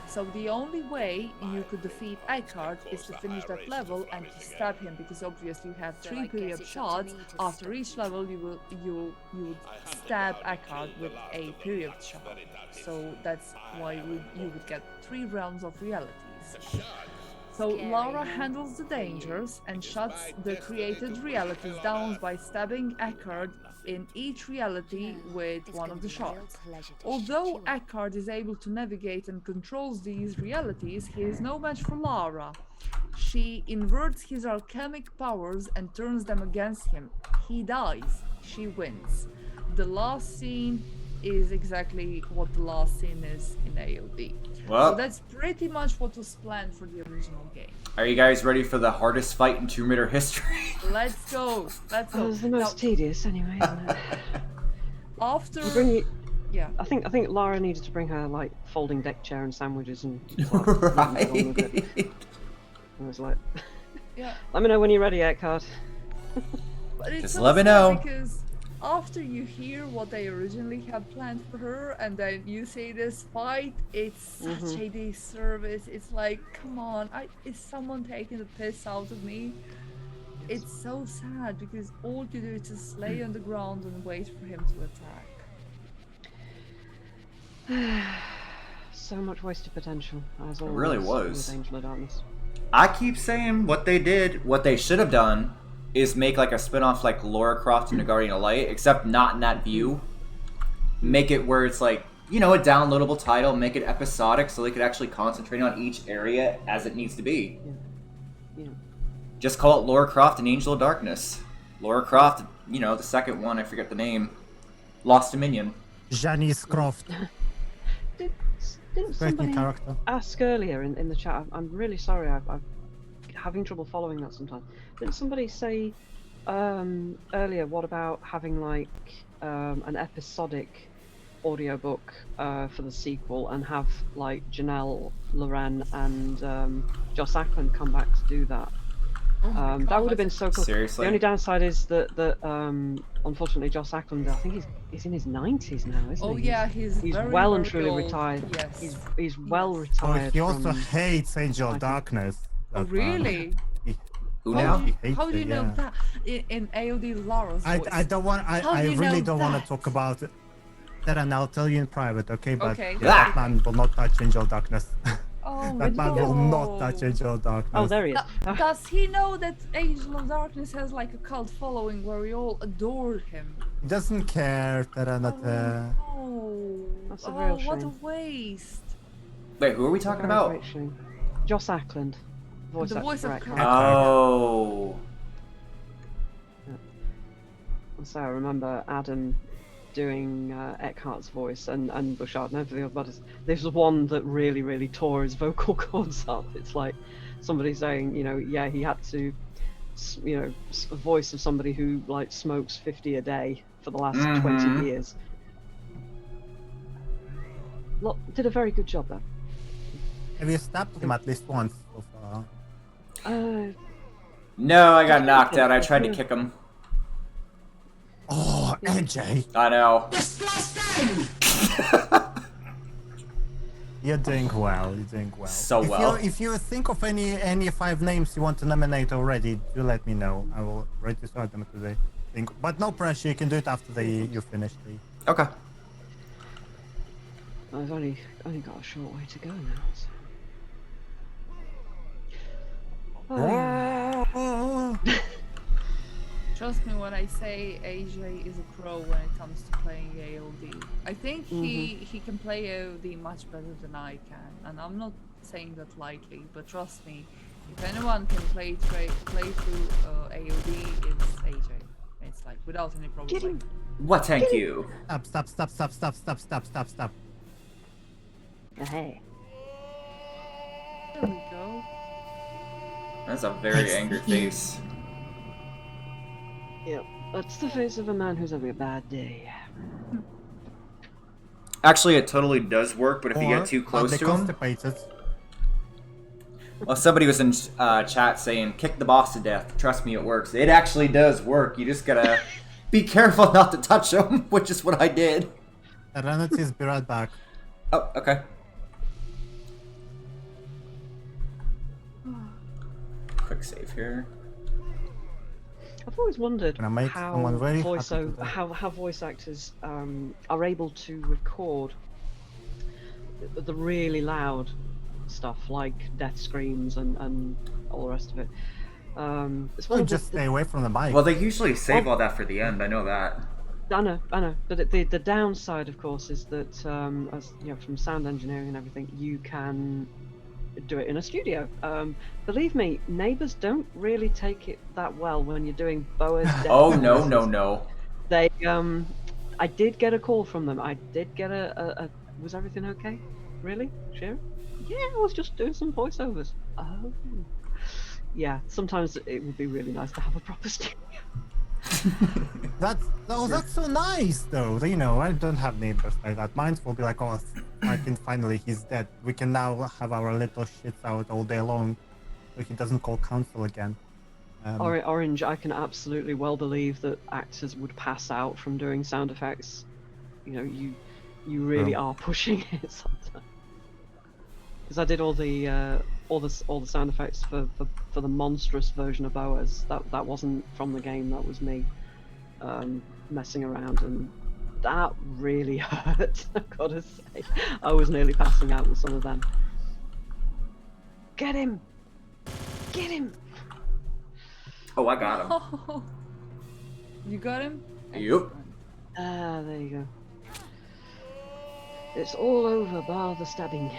So the only way you could defeat Eckhardt is to finish that level and to stab him, because obviously you have 3 period shots. After each level, you would stab Eckhardt with a period shot. So that's why you would get 3 realms of realities. So Lara handles the dangers and shuts the created realities down by stabbing Eckhardt in each reality with one of the shots. Although Eckhardt is able to navigate and controls these realities, he is no match for Lara. She inverts his alchemic powers and turns them against him. He dies. She wins. The last scene is exactly what the last scene is in AOD. Well, So that's pretty much what was planned for the original game. are you guys ready for the hardest fight in Tomb Raider history? Let's go. Let's That go. was the most tedious, anyway. Isn't it? After You bring it. yeah. I think Lara needed to bring her like folding deck chair and sandwiches and like, let them get on with it. Right. I was like, Yeah. let me know when you're ready, Eckhardt. But it's Just so let me sad know. because after you hear what they originally had planned for her and then you see this fight, it's such a disservice. It's like, come on, is someone taking the piss out of me? It's so sad because all you do is just lay on the ground and wait for him to attack. So much wasted potential, as always. really was. With Angel of Darkness. I keep saying what they should have done is make like a spin-off like Lara Croft and the Guardian of Light, except not in that view. Make it where it's like, you know, a downloadable title, make it episodic so they could actually concentrate on each area as it needs to be. you know. Just call it Lara Croft and Angel of Darkness. Lara Croft, you know, the second one, I forget the name. Lost Dominion. Janice Croft. Didn't Great new somebody character. ask earlier in the chat? I'm really sorry. I'm having trouble following that sometimes. Didn't somebody say earlier? What about having like an episodic audiobook for the sequel and have like Janelle, Loren, and Joss Ackland come back to do that? Oh my That would have God. been so cool. Seriously? The only downside is that unfortunately Joss Ackland, I think he's in his 90s now, isn't Oh he? yeah, he's very, well and very truly old. retired. Yes. He's well Oh, retired. he also from... hates Angel of I think- Darkness. Oh really? Who How now? do you, He how do hates you it, know yeah. that in AOD Lara's voice? I don't want. How I do you really know don't want to that? talk about it. That, and I'll tell you in private, okay? But Okay. yeah, that man will not touch Angel of Darkness. Oh That man will not no. touch Angel of Darkness. Oh, there he is. Does he know that Angel of Darkness has like a cult following where we all adore him? He doesn't care. Oh, no. That's a real What a shame. waste. Wait, who are we talking about? Great shame. Joss Ackland, voice The actor voice for of Eckhardt. Oh. So I remember Adam doing Eckhardt's voice and Bouchard and everything, but this was one that really, really tore his vocal cords up. It's like somebody saying, you know, yeah, he had to, you know, a voice of somebody who like smokes 50 a day for the last 20 years. Look, did a very good job though. Have you stabbed him at least once so far? No, I got knocked out. I tried to kick him. Oh, AJ! I know. You're doing well. You're doing well. So well. If you think of any 5 names you want to nominate already, do let me know. I will register them today. But no pressure. You can do it after you finish the. Okay. I've only got a short way to go now. So. Trust me when I say AJ is a pro when it comes to playing AOD. I think he can play AOD much better than I can, and I'm not saying that lightly, but trust me, if anyone can play through AOD, it's AJ. It's like without any problem. What? Thank you. Stop. Hey. There we go. That's a very angry face. Yep, that's the face of a man who's having a bad day. Actually, it totally does work, but if you get too close to him... constipated. Well, somebody was in chat saying, kick the boss to death. Trust me, it works. It actually does work. You just gotta be careful not to touch him, which is what I did. Serenities, be right back. Oh, okay. Quick save here. I've always wondered Gonna make how someone very happy voice today. how voice actors are able to record the really loud stuff like death screams and all the rest of it. It's one Oh, of just stay away from the mic. Well, they usually save all that for the end. I know that. I know, but the downside, of course, is that as you know, from sound engineering and everything, you can do it in a studio. Believe me, neighbors don't really take it that well when you're doing Boa's death. Oh, no. They I did get a call from them. I did get a was everything okay? Really? Sure? Yeah, I was just doing some voiceovers. Oh. Yeah, sometimes it would be really nice to have a proper studio. That's so nice though. You know, I don't have neighbors like that. Mine will be like, oh, I think finally he's dead. We can now have our little shits out all day long, so he doesn't call council again. Orange, I can absolutely well believe that actors would pass out from doing sound effects. You know, you really are pushing it sometimes. Because I did all the sound effects for the monstrous version of Boas. That wasn't from the game. That was me messing around, and that really hurt. I've got to say, I was nearly passing out with some of them. Get him! Get him! Oh, I got him. Oh, you got him? Yep. Ah, there you go. It's all over bar the stabbing.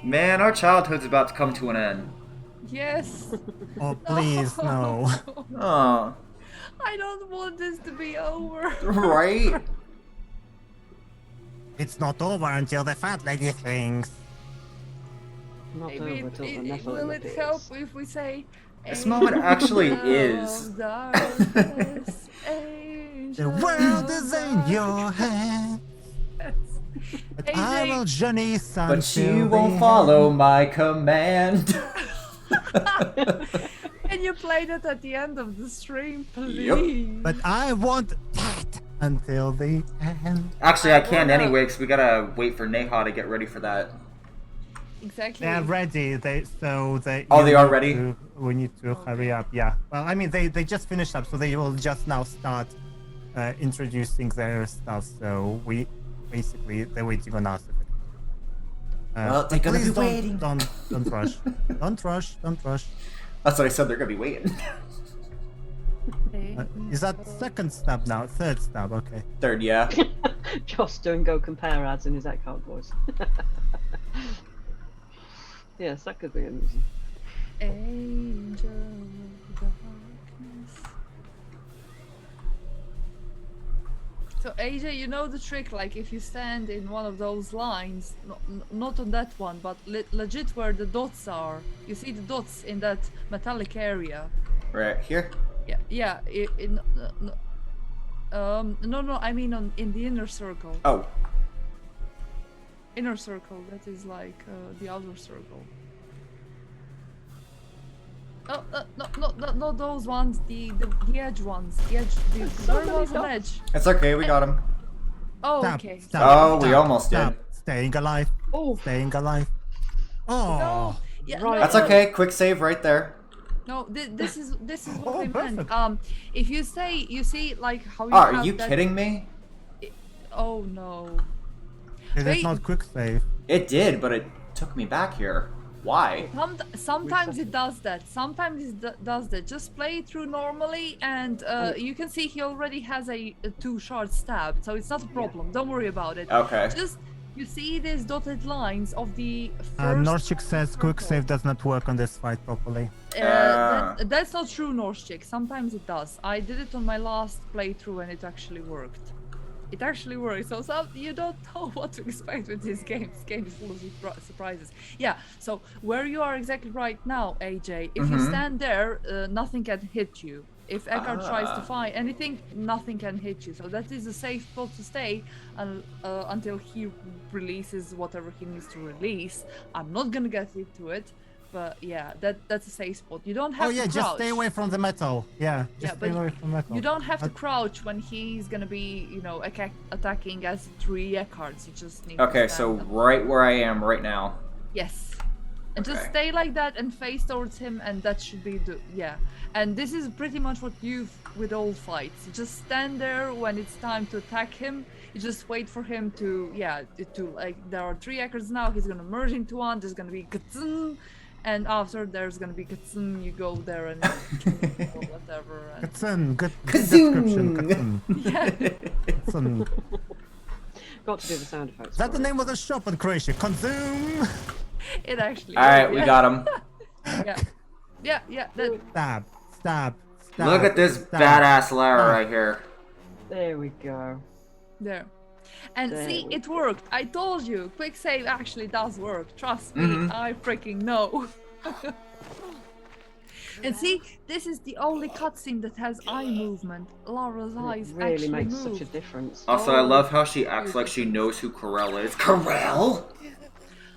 Man, our childhood's about to come to an end. Yes. Oh, please, no. Oh, I don't want this to be over. right? It's not over until the fat lady sings. Not I over mean, till the will Nephilim it appears. help if we say This moment actually Angel is. of Darkness, The Angel world of is in your Darkness. hands. But I AJ. will journey But she until won't the follow end. my command. Can you play that at the end of the stream, please? But I want that until the end. Actually, I can't Well, anyway, because we gotta wait for Neha to get ready for that. Exactly. They're ready. Oh, you they are need ready? we need to hurry up. Yeah. Well, I mean, they just finished up, so they will just now start introducing their stuff. So we basically they're waiting on us. Well, they're but gonna please be waiting. Don't rush. Don't rush. Don't rush. That's what I said, they're gonna be waiting. Is that second stab now? Third stab. Okay. Third, yeah. Josh doing go compare ads in his Eckhardt voice. Yes, that could be amusing. Angel of Darkness. So AJ, you know the trick, like if you stand in one of those lines, not on that one, but legit where the dots are, you see the dots in that metallic area. Right here. Yeah, no, I mean in the inner circle. Oh, Inner circle, that is like the outer circle. Oh, no, those ones, the edge ones, the edge, where was the edge? it's okay, we got him. Oh, Stab, okay. stab, Oh, we stab, almost stab. did. Staying alive. Oh, Staying alive. Oh. No, yeah, Right. no, That's okay, quick save right there. No, this is what Oh, I meant. perfect. If you say, you see, like how you Are have you that... kidding me? Oh no. It is Wait. not quick save. It did, but it took me back here. Why? Sometimes it does that. Sometimes it does that. Just play it through normally, and you can see he already has a 2-shot stab, so it's not a problem. Don't worry about it. Okay. Just you see these dotted lines of the first. Norchik says quick circle. save does not work on this fight properly. That's not true, Norchik. Sometimes it does. I did it on my last playthrough, and it actually worked. It actually works. So you don't know what to expect with this game. This game is full of surprises. Yeah. So where you are exactly right now, AJ, if you stand there, nothing can hit you. If Eckhardt tries to fight anything, nothing can hit you. So that is a safe spot to stay until he releases whatever he needs to release. I'm not gonna get into it, but yeah, that's a safe spot. You don't have Oh yeah, to crouch. just stay away from the metal. Yeah, just stay but away from metal. You don't have to crouch when he's gonna be, attacking as 3 Eckhardts. You just need Okay, to so stand up. right where I am right now. Yes. And just Okay. stay like that and face towards him, and that should be yeah. And this is pretty much what you've with all fights. You just stand there when it's time to attack him. You just wait for him to there are 3 Eckhardts now. He's gonna merge into one. There's gonna be katsum, and after there's gonna be katsum. You go there and or whatever. And... Katsun, good Kazoom! description, Katsun. Yeah. Katsun. got to do the sound effects. Is that the for it. name of the shop in Croatia? Consume! It actually. Alright, is, we yeah. got him. Yeah. That, Stab. Look at this stab. badass Lara right here. There we go. there. And There see, we it worked. I told you, quick save actually does work. Trust me, I freaking know. And see, this is the only cutscene that has eye movement. Lara's eyes It really actually makes move. such a difference. Also, I love how she acts like she knows who Corel is. Corel?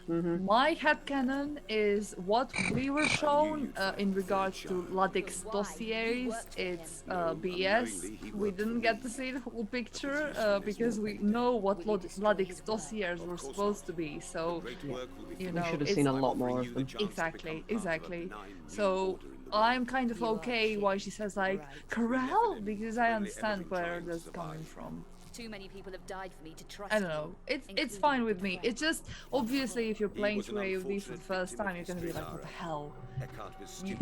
My headcanon is what we were shown in regards to Ludic's dossiers. It's BS. We didn't get to see the whole picture because we know what Ludic's dossiers were supposed to be. So, you know, We should have it's- seen a lot more of them. Exactly. So I'm kind of okay why she says like Corel, because I understand where that's coming from. Too many people have died for me to trust. I don't know. It's fine with me. It's just obviously if you're playing through AOD for the first time, you're gonna be like, what the hell?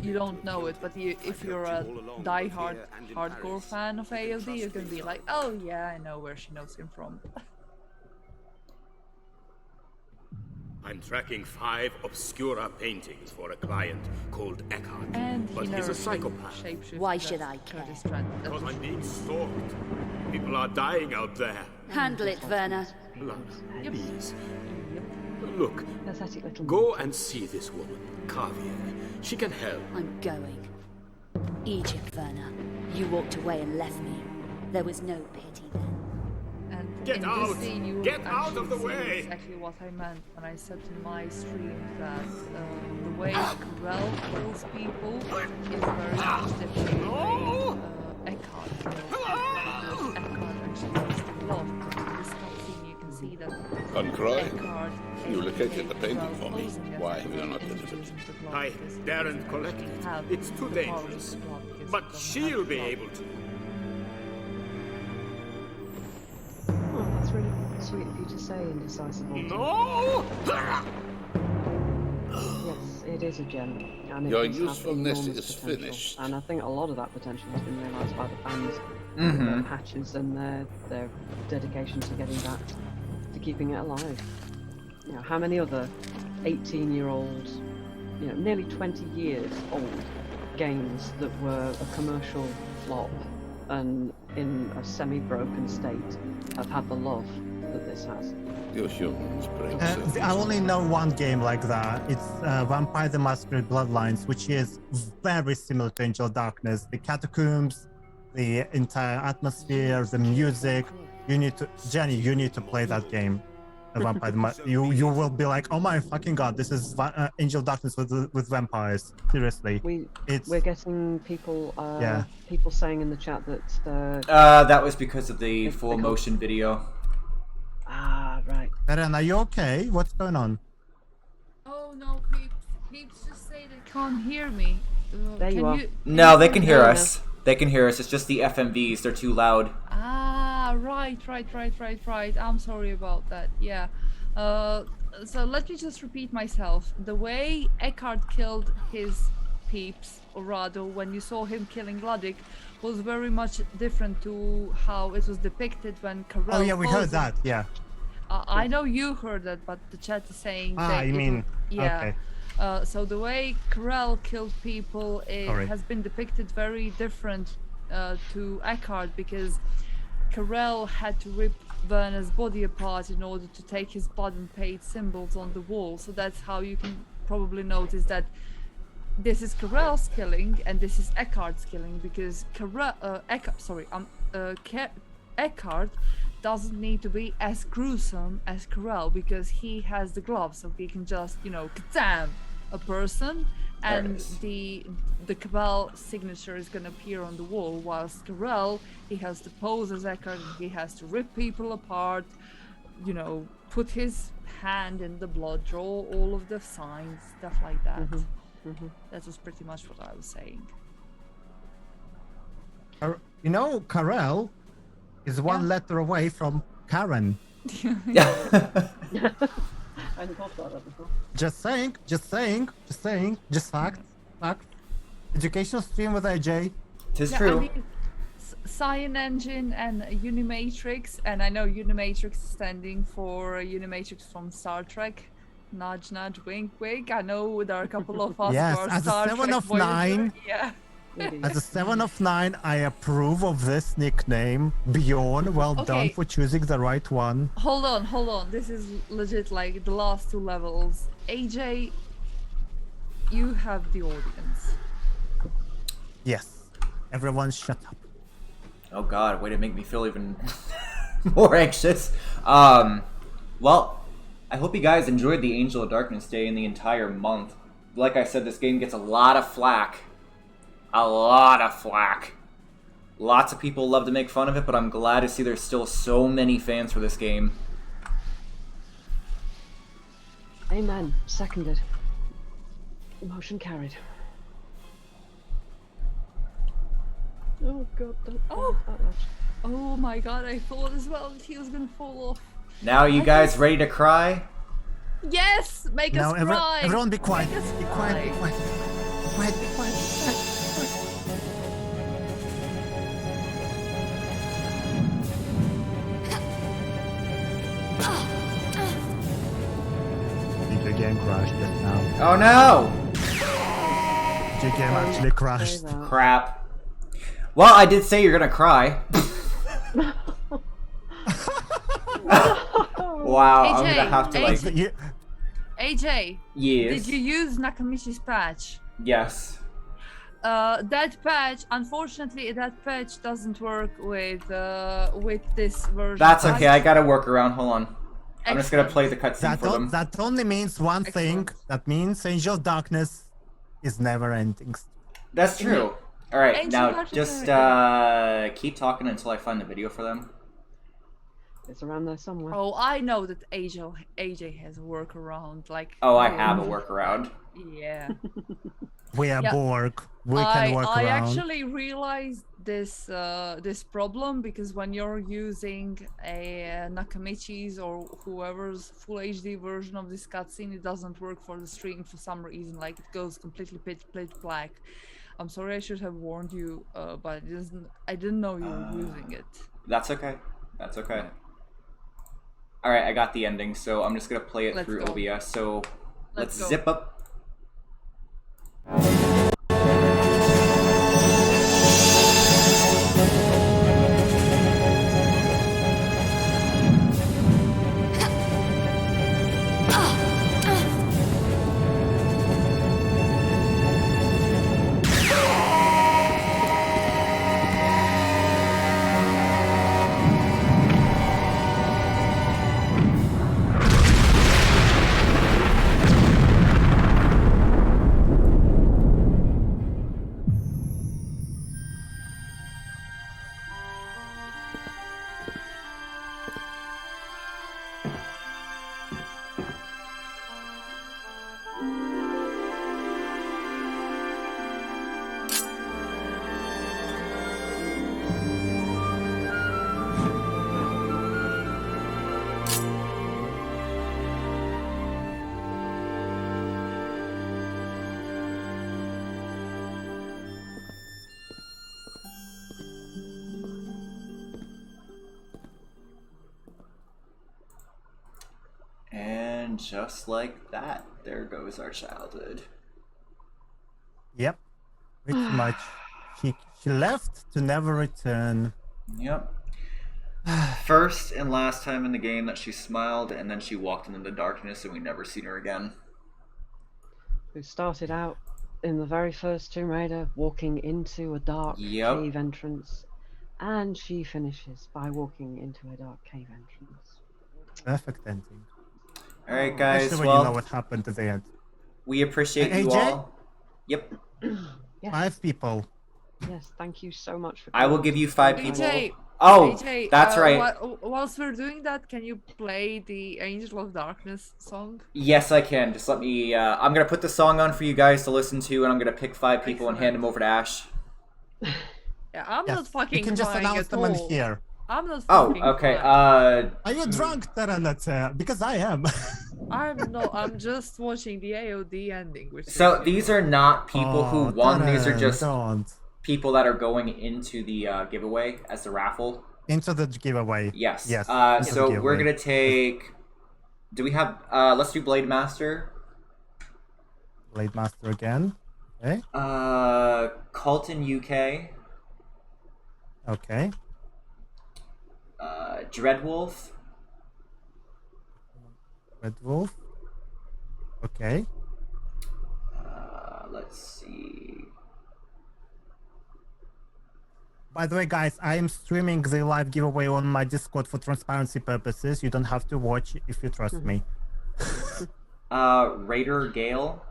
You don't know it, but if you're a die-hard hardcore fan of AOD, you're gonna be like, oh yeah, I know where she knows him from. I'm tracking 5 obscura paintings for a client called Eckhardt. And But he's a psychopath. Why should I care? Because I'm being stalked. People are dying out there. Handle it, Werner. Love, please. Look, Pathetic little. go and see this woman, Kavier. She can help. I'm going. Egypt, Werner. You walked away and left me. There was no pity then. And Get in out! This scene, you Get will out of the actually see way! Exactly what I meant when I said in my stream that the way Corel kills people is very much different than the way Eckhardt kills people. Eckhardt actually has the love, but in this cutscene you can see that Concroy, Eckhardt you is located the painting Corel for me. posing as Why a have you not god delivered? using the blood I because daren't he collect doesn't it. have It's too the powers of dangerous. the blood because But he doesn't she'll have the be blood. able to. Oh, that's really sweet of you to say, Indecisive. No! Yes, it is a gem. And it Your does have usefulness enormous is potential. finished. And I think a lot of that potential has been realised by the fans. Their patches and their dedication to getting that, to keeping it alive. You know, how many other 18-year-old, you know, nearly 20 years old games that were a commercial flop and in a semi-broken state have had the love that this has? You humans bring I only know one game like that. It's Vampire the Masquerade Bloodlines, which is very similar to Angel of Darkness. The catacombs, the entire atmosphere, the music. You need to, Jenny, you need to play that game. Vampire the you will be like, oh my fucking god, this is Angel of Darkness with vampires. Seriously, We're getting people Yeah. people saying in the chat that That was because of the full because- motion video. right. Beren, are you okay? What's going on? Oh no, peeps just say they can't hear me. There you are. No, they can hear us. They can hear us. It's just the FMVs. They're too loud. Ah, right. I'm sorry about that. Yeah. So let me just repeat myself. The way Eckhardt killed his peeps, or rather, when you saw him killing Ludwig, was very much different to how it was depicted when Corel. Oh yeah, we heard posed. that. Yeah. I know you heard that, but the chat is saying. that You it mean? was- yeah. Okay. So the way Corel killed people Sorry. has been depicted very different to Eckhardt, because Corel had to rip Werner's body apart in order to take his blood and paint symbols on the wall. So that's how you can probably notice that this is Corel's killing and this is Eckhardt's killing, because Eckhardt doesn't need to be as gruesome as Corel, because he has the gloves, so he can just, kazam a person, There it and is. the Cabal signature is gonna appear on the wall, whilst Corel, he has to pose as Eckhardt, he has to rip people apart, put his hand in the blood, draw all of the signs, stuff like that. That was pretty much what I was saying. Karel is one letter away from Karen. Yeah. I hadn't thought about that before. Just saying. Just fact. Educational stream with AJ. Tis Yeah, true. I mean, Cyan Engine and Unimatrix, and I know Unimatrix is standing for Unimatrix from Star Trek. Nudge, nudge, wink, wink. I know there are a couple of us Yes, who are as a Star 7 Trek of Voyager. 9. Yeah. Indeed. As a 7 of 9, I approve of this nickname. Bjorn, well done Okay. for choosing the right one. Hold on. This is legit like the last 2 levels. AJ, you have the audience. Yes. Everyone shut up. Oh god, way to make me feel even more anxious. Well, I hope you guys enjoyed the Angel of Darkness Day and the entire month. Like I said, this game gets a lot of flack. Lots of people love to make fun of it, but I'm glad to see there's still so many fans for this game. Amen. Seconded. Motion carried. Oh god, don't Oh. that much. Oh my god, I thought as well that he was gonna fall off. Now, you guys ready to cry? Yes! Make Now, us cry! everyone be quiet. Make us Be quiet, be cry. quiet. Be quiet. crashed just now. Oh no! Your game actually crashed. Crap. Well, I did say you're gonna cry. Wow, I'm AJ, gonna have to like. AJ, Yes. did you use Nakamichi's patch? Yes. That patch, unfortunately, that patch doesn't work with this version. That's okay. I got a workaround. Hold on. I'm just gonna Excellent. play the cutscene for them. That only means one thing. Excellent. That means Angel of Darkness is never ending. That's true. All right, Angel now Darkness just keep talking until I find the video for them. It's around there somewhere. Oh, I know that AJ has a workaround. Like. Oh, I have a workaround. Yeah. We are Yeah. Borg. We can work I around. actually realized this this problem because when you're using a Nakamichi's or whoever's full HD version of this cutscene, it doesn't work for the stream for some reason. Like it goes completely pitch black. I'm sorry, I should have warned you, but I didn't know you were using it. That's okay. That's okay. All right, I got the ending, so I'm just gonna play it Let's through go. OBS. So let's go. zip up. And just like that, there goes our childhood. Yep. Pretty much. She left to never return. Yep. First and last time in the game that she smiled, and then she walked into the darkness, and we never seen her again. Who started out in the very first Tomb Raider walking into a dark cave entrance, and she finishes by walking into a dark cave entrance. Perfect ending. All right, guys. Especially Well, when you know what happened at the end. we appreciate you AJ? all. Yep. Yes. 5 people. Yes, thank you so much for I will coming. give you 5 people. AJ, Oh, AJ, that's right. Whilst we're doing that, can you play the Angel of Darkness song? Yes, I can. Just let me. I'm gonna put the song on for you guys to listen to, and I'm gonna pick 5 people and hand them over to Ash. Yeah, I'm Yes, not fucking you can just crying announce at them in all. here. I'm not Oh, fucking okay. crying. Are you drunk, Taranat? Because I am. I'm not. I'm just watching the AOD ending. Which So is, these are not people who won. These are just don't. people that are going into the giveaway as the raffle. Into the giveaway. Yes. Yes. into the So we're giveaway. gonna take. Do we have? Let's do Blade Master. Blade Master again. Okay. Colton UK. Okay. Dreadwolf. Red Wolf. Okay. Let's see. By the way, guys, I am streaming the live giveaway on my Discord for transparency purposes. You don't have to watch if you trust me. Raider Gale.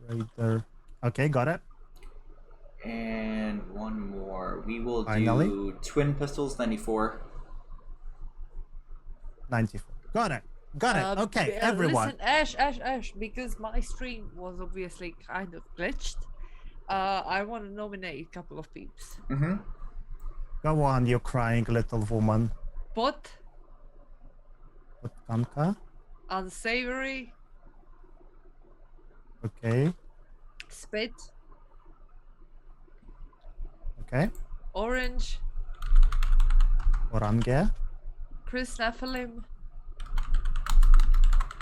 Raider. Okay, got it. And one more. We will Finally. do Twin Pistols 94. 94. Got it. Got it. Okay, yeah, everyone. Listen, Ash, because my stream was obviously kind of glitched. I want to nominate a couple of peeps. Mm-hmm. Go on, you crying little woman. Pot, Kanka. Unsavory, Okay. Spit, Okay. Orange, Orange. Chris Nephilim,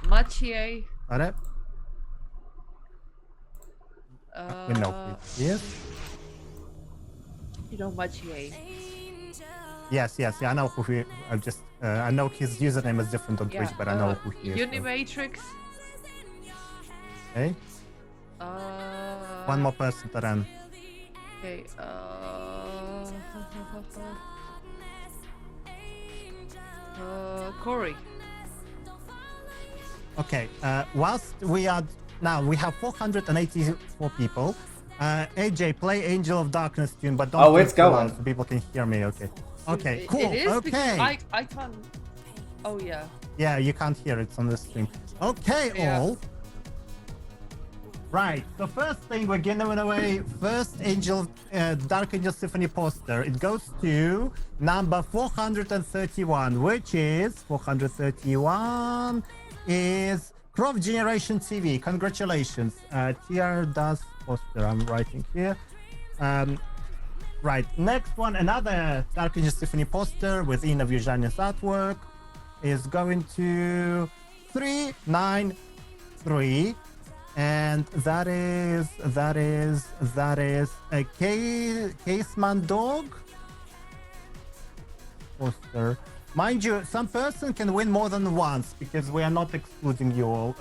Machie. Got it? We know who he is. You know Machie. Yes, yeah, I know who he. I know his username is different on Twitch, but I know who he is. Unimatrix. Okay. One more person, Taran. Okay. Corey. Okay. Whilst we have 484 people. AJ, play Angel of Darkness tune, but don't. Oh, it's too going. loud so people can hear me. Okay. Okay. Cool. It is okay. because I can't. Oh yeah. Yeah, you can't hear it. It's on the stream. Okay, Yeah. all. Right. The first thing we're giving away first Dark Angel Symphony poster. It goes to number 431, which is 431 is Croft Generation TV. Congratulations. TR does poster. I'm writing here. Right. Next one, another Dark Angel Symphony poster with Ina Vyuzhania's artwork is going to 393. And that is a Caseman dog poster. Mind you, some person can win more than once because we are not excluding you all.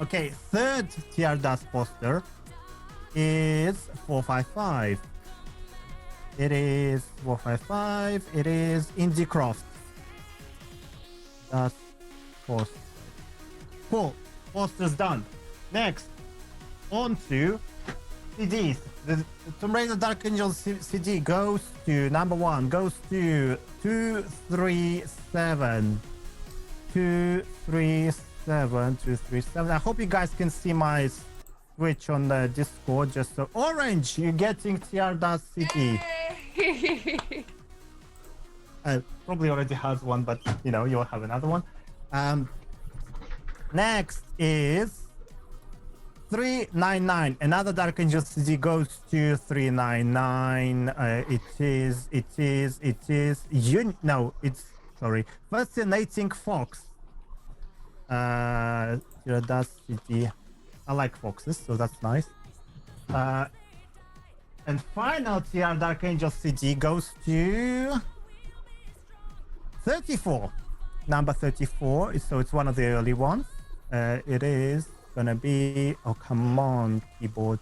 Okay, third TR Dust poster is 455. It is 455. It is Indie Croft. Dust poster. Cool. Poster's done. Next, on to CDs. The Tomb Raider Dark Angel CD goes to number 1, goes to 237. 237. I hope you guys can see my Switch on the Discord. Just so Orange, you're getting TR Dust CD. Probably already has one, but you'll have another one. Next is 399. Another Dark Angel CD goes to 399. Fascinating Fox. That's CD. I like foxes, so that's nice. And final TR Dark Angel CD goes to 34. Number 34. So it's one of the early ones. It is gonna be, oh come on, keyboard.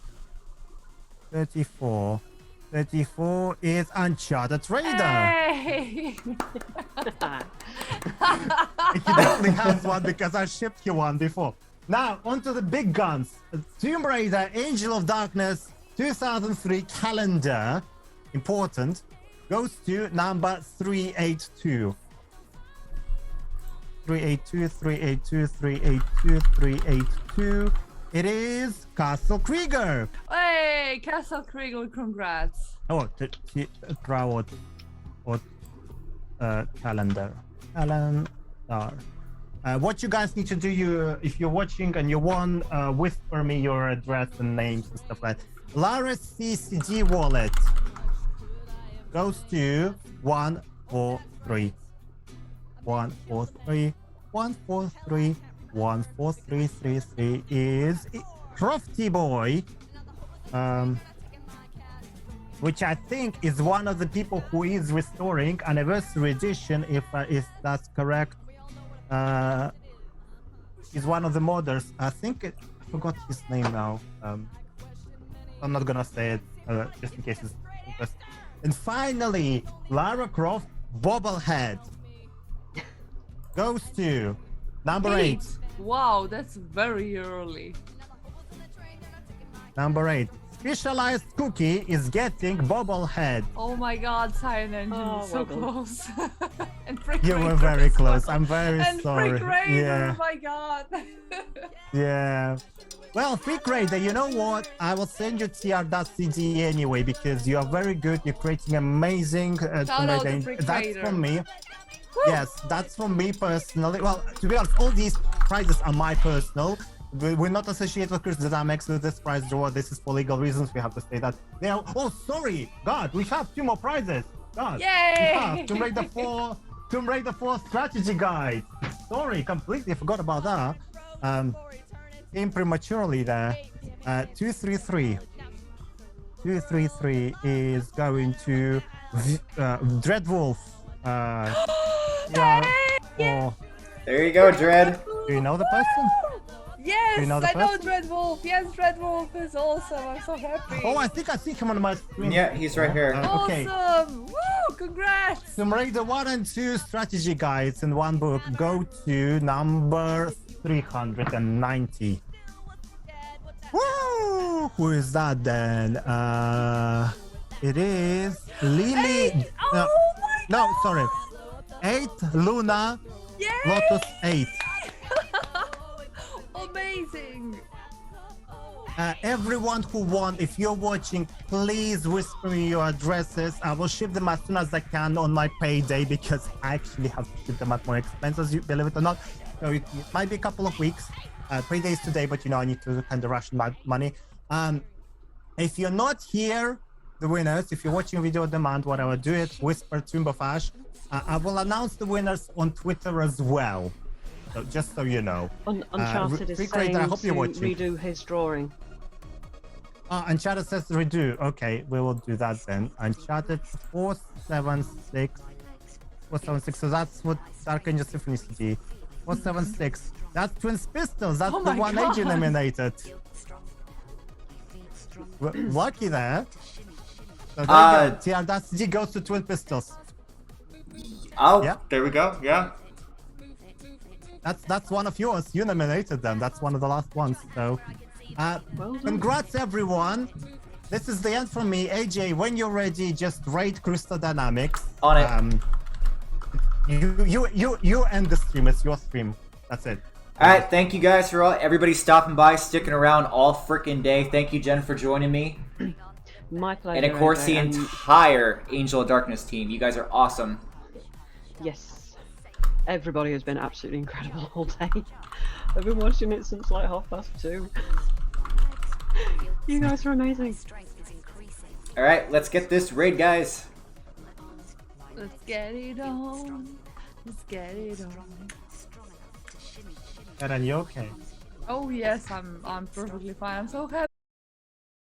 34 is Uncharted Raider. Hey! He definitely has one because I shipped you one before. Now on to the big guns. Tomb Raider Angel of Darkness 2003 calendar, important, goes to number 382. 382. It is Castle Krieger. Hey, Castle Krieger, congrats. Oh, Crowd or calendar. What you guys need to do, if you're watching and you want, whisper me your address and names and stuff like that. Lara CCG wallet goes to 143. 143 is Crofty Boy, which I think is one of the people who is restoring Anniversary Edition, if that's correct. He's one of the modders. I think I forgot his name now. I'm not gonna say it just in case it's interesting. And finally, Lara Croft Bobblehead goes to number 8. Wow, that's very early. Number 8. Specialized Cookie is getting Bobblehead. Oh my god, Cyan Engine, so close. And Freak You Raider were very as close. well. I'm very and sorry. Freak Raider, Yeah. oh my god. Yeah. Well, Freak Raider, you know what? I will send you TR.cg anyway because you are very good. You're creating amazing Shout out to Freak That's Raider. from me. Yes, that's from me personally. Well, to be honest, all these prizes are my personal. We're not associated with Chris Dynamics with this prize draw. This is for legal reasons. We have to say that. They are. Oh, sorry, God, we have 2 more prizes. God, Yay! we have Tomb Raider 4 strategy guide. Sorry, completely forgot about that. Came prematurely there. 233. 233 is going to Dreadwolf. Oh, There you go, Dread. do you know the person? Yes, Do you know the I know person? Dreadwolf. Yes, Dreadwolf is awesome. I'm so happy. Oh, I think I see him on my screen. Yeah, he's right here. Okay. Awesome! Woo! Congrats! Tomb Raider 1 and 2 strategy guides in one book. Go to number 390. Woo! Who is that then? It is Lily. Oh my No, sorry. 8 Luna Yay! Lotus 8. Amazing! Everyone who won, if you're watching, please whisper me your addresses. I will ship them as soon as I can on my payday because I actually have to ship them at more expenses, you believe it or not. So it might be a couple of weeks. Payday is today, but I need to kind of ration my money. If you're not here, the winners, if you're watching video on demand, whatever, do it, whisper Tomb of Ash. I will announce the winners on Twitter as well. So just so you know. Uncharted is Freak saying Raider, I hope to you're watching. redo his drawing. Uncharted says redo. Okay, we will do that then. Uncharted 476. 476. So that's what Dark Angel Symphony CD. 476. That's Twins Pistols. That's Oh the my one God. AJ nominated. Lucky there. So there you go. TR, that CD goes to Twin Pistols. Oh, Yeah. there we go. Yeah. That's one of yours. You nominated them. That's one of the last ones. So, congrats everyone. This is the end from me. AJ, when you're ready, just rate Crystal Dynamics. On it. You end the stream. It's your stream. That's it. All right, thank you guys for everybody stopping by, sticking around all freaking day. Thank you, Jen, for joining me. My pleasure. And of course, the AJ, entire Angel of Darkness team. You guys are awesome. Yes. Everybody has been absolutely incredible all day. I've been watching it since like 2:30. You guys are amazing. All right, let's get this raid, guys. Let's get it on. Let's get it on. Are you okay? Oh yes, I'm perfectly fine. I'm so happy.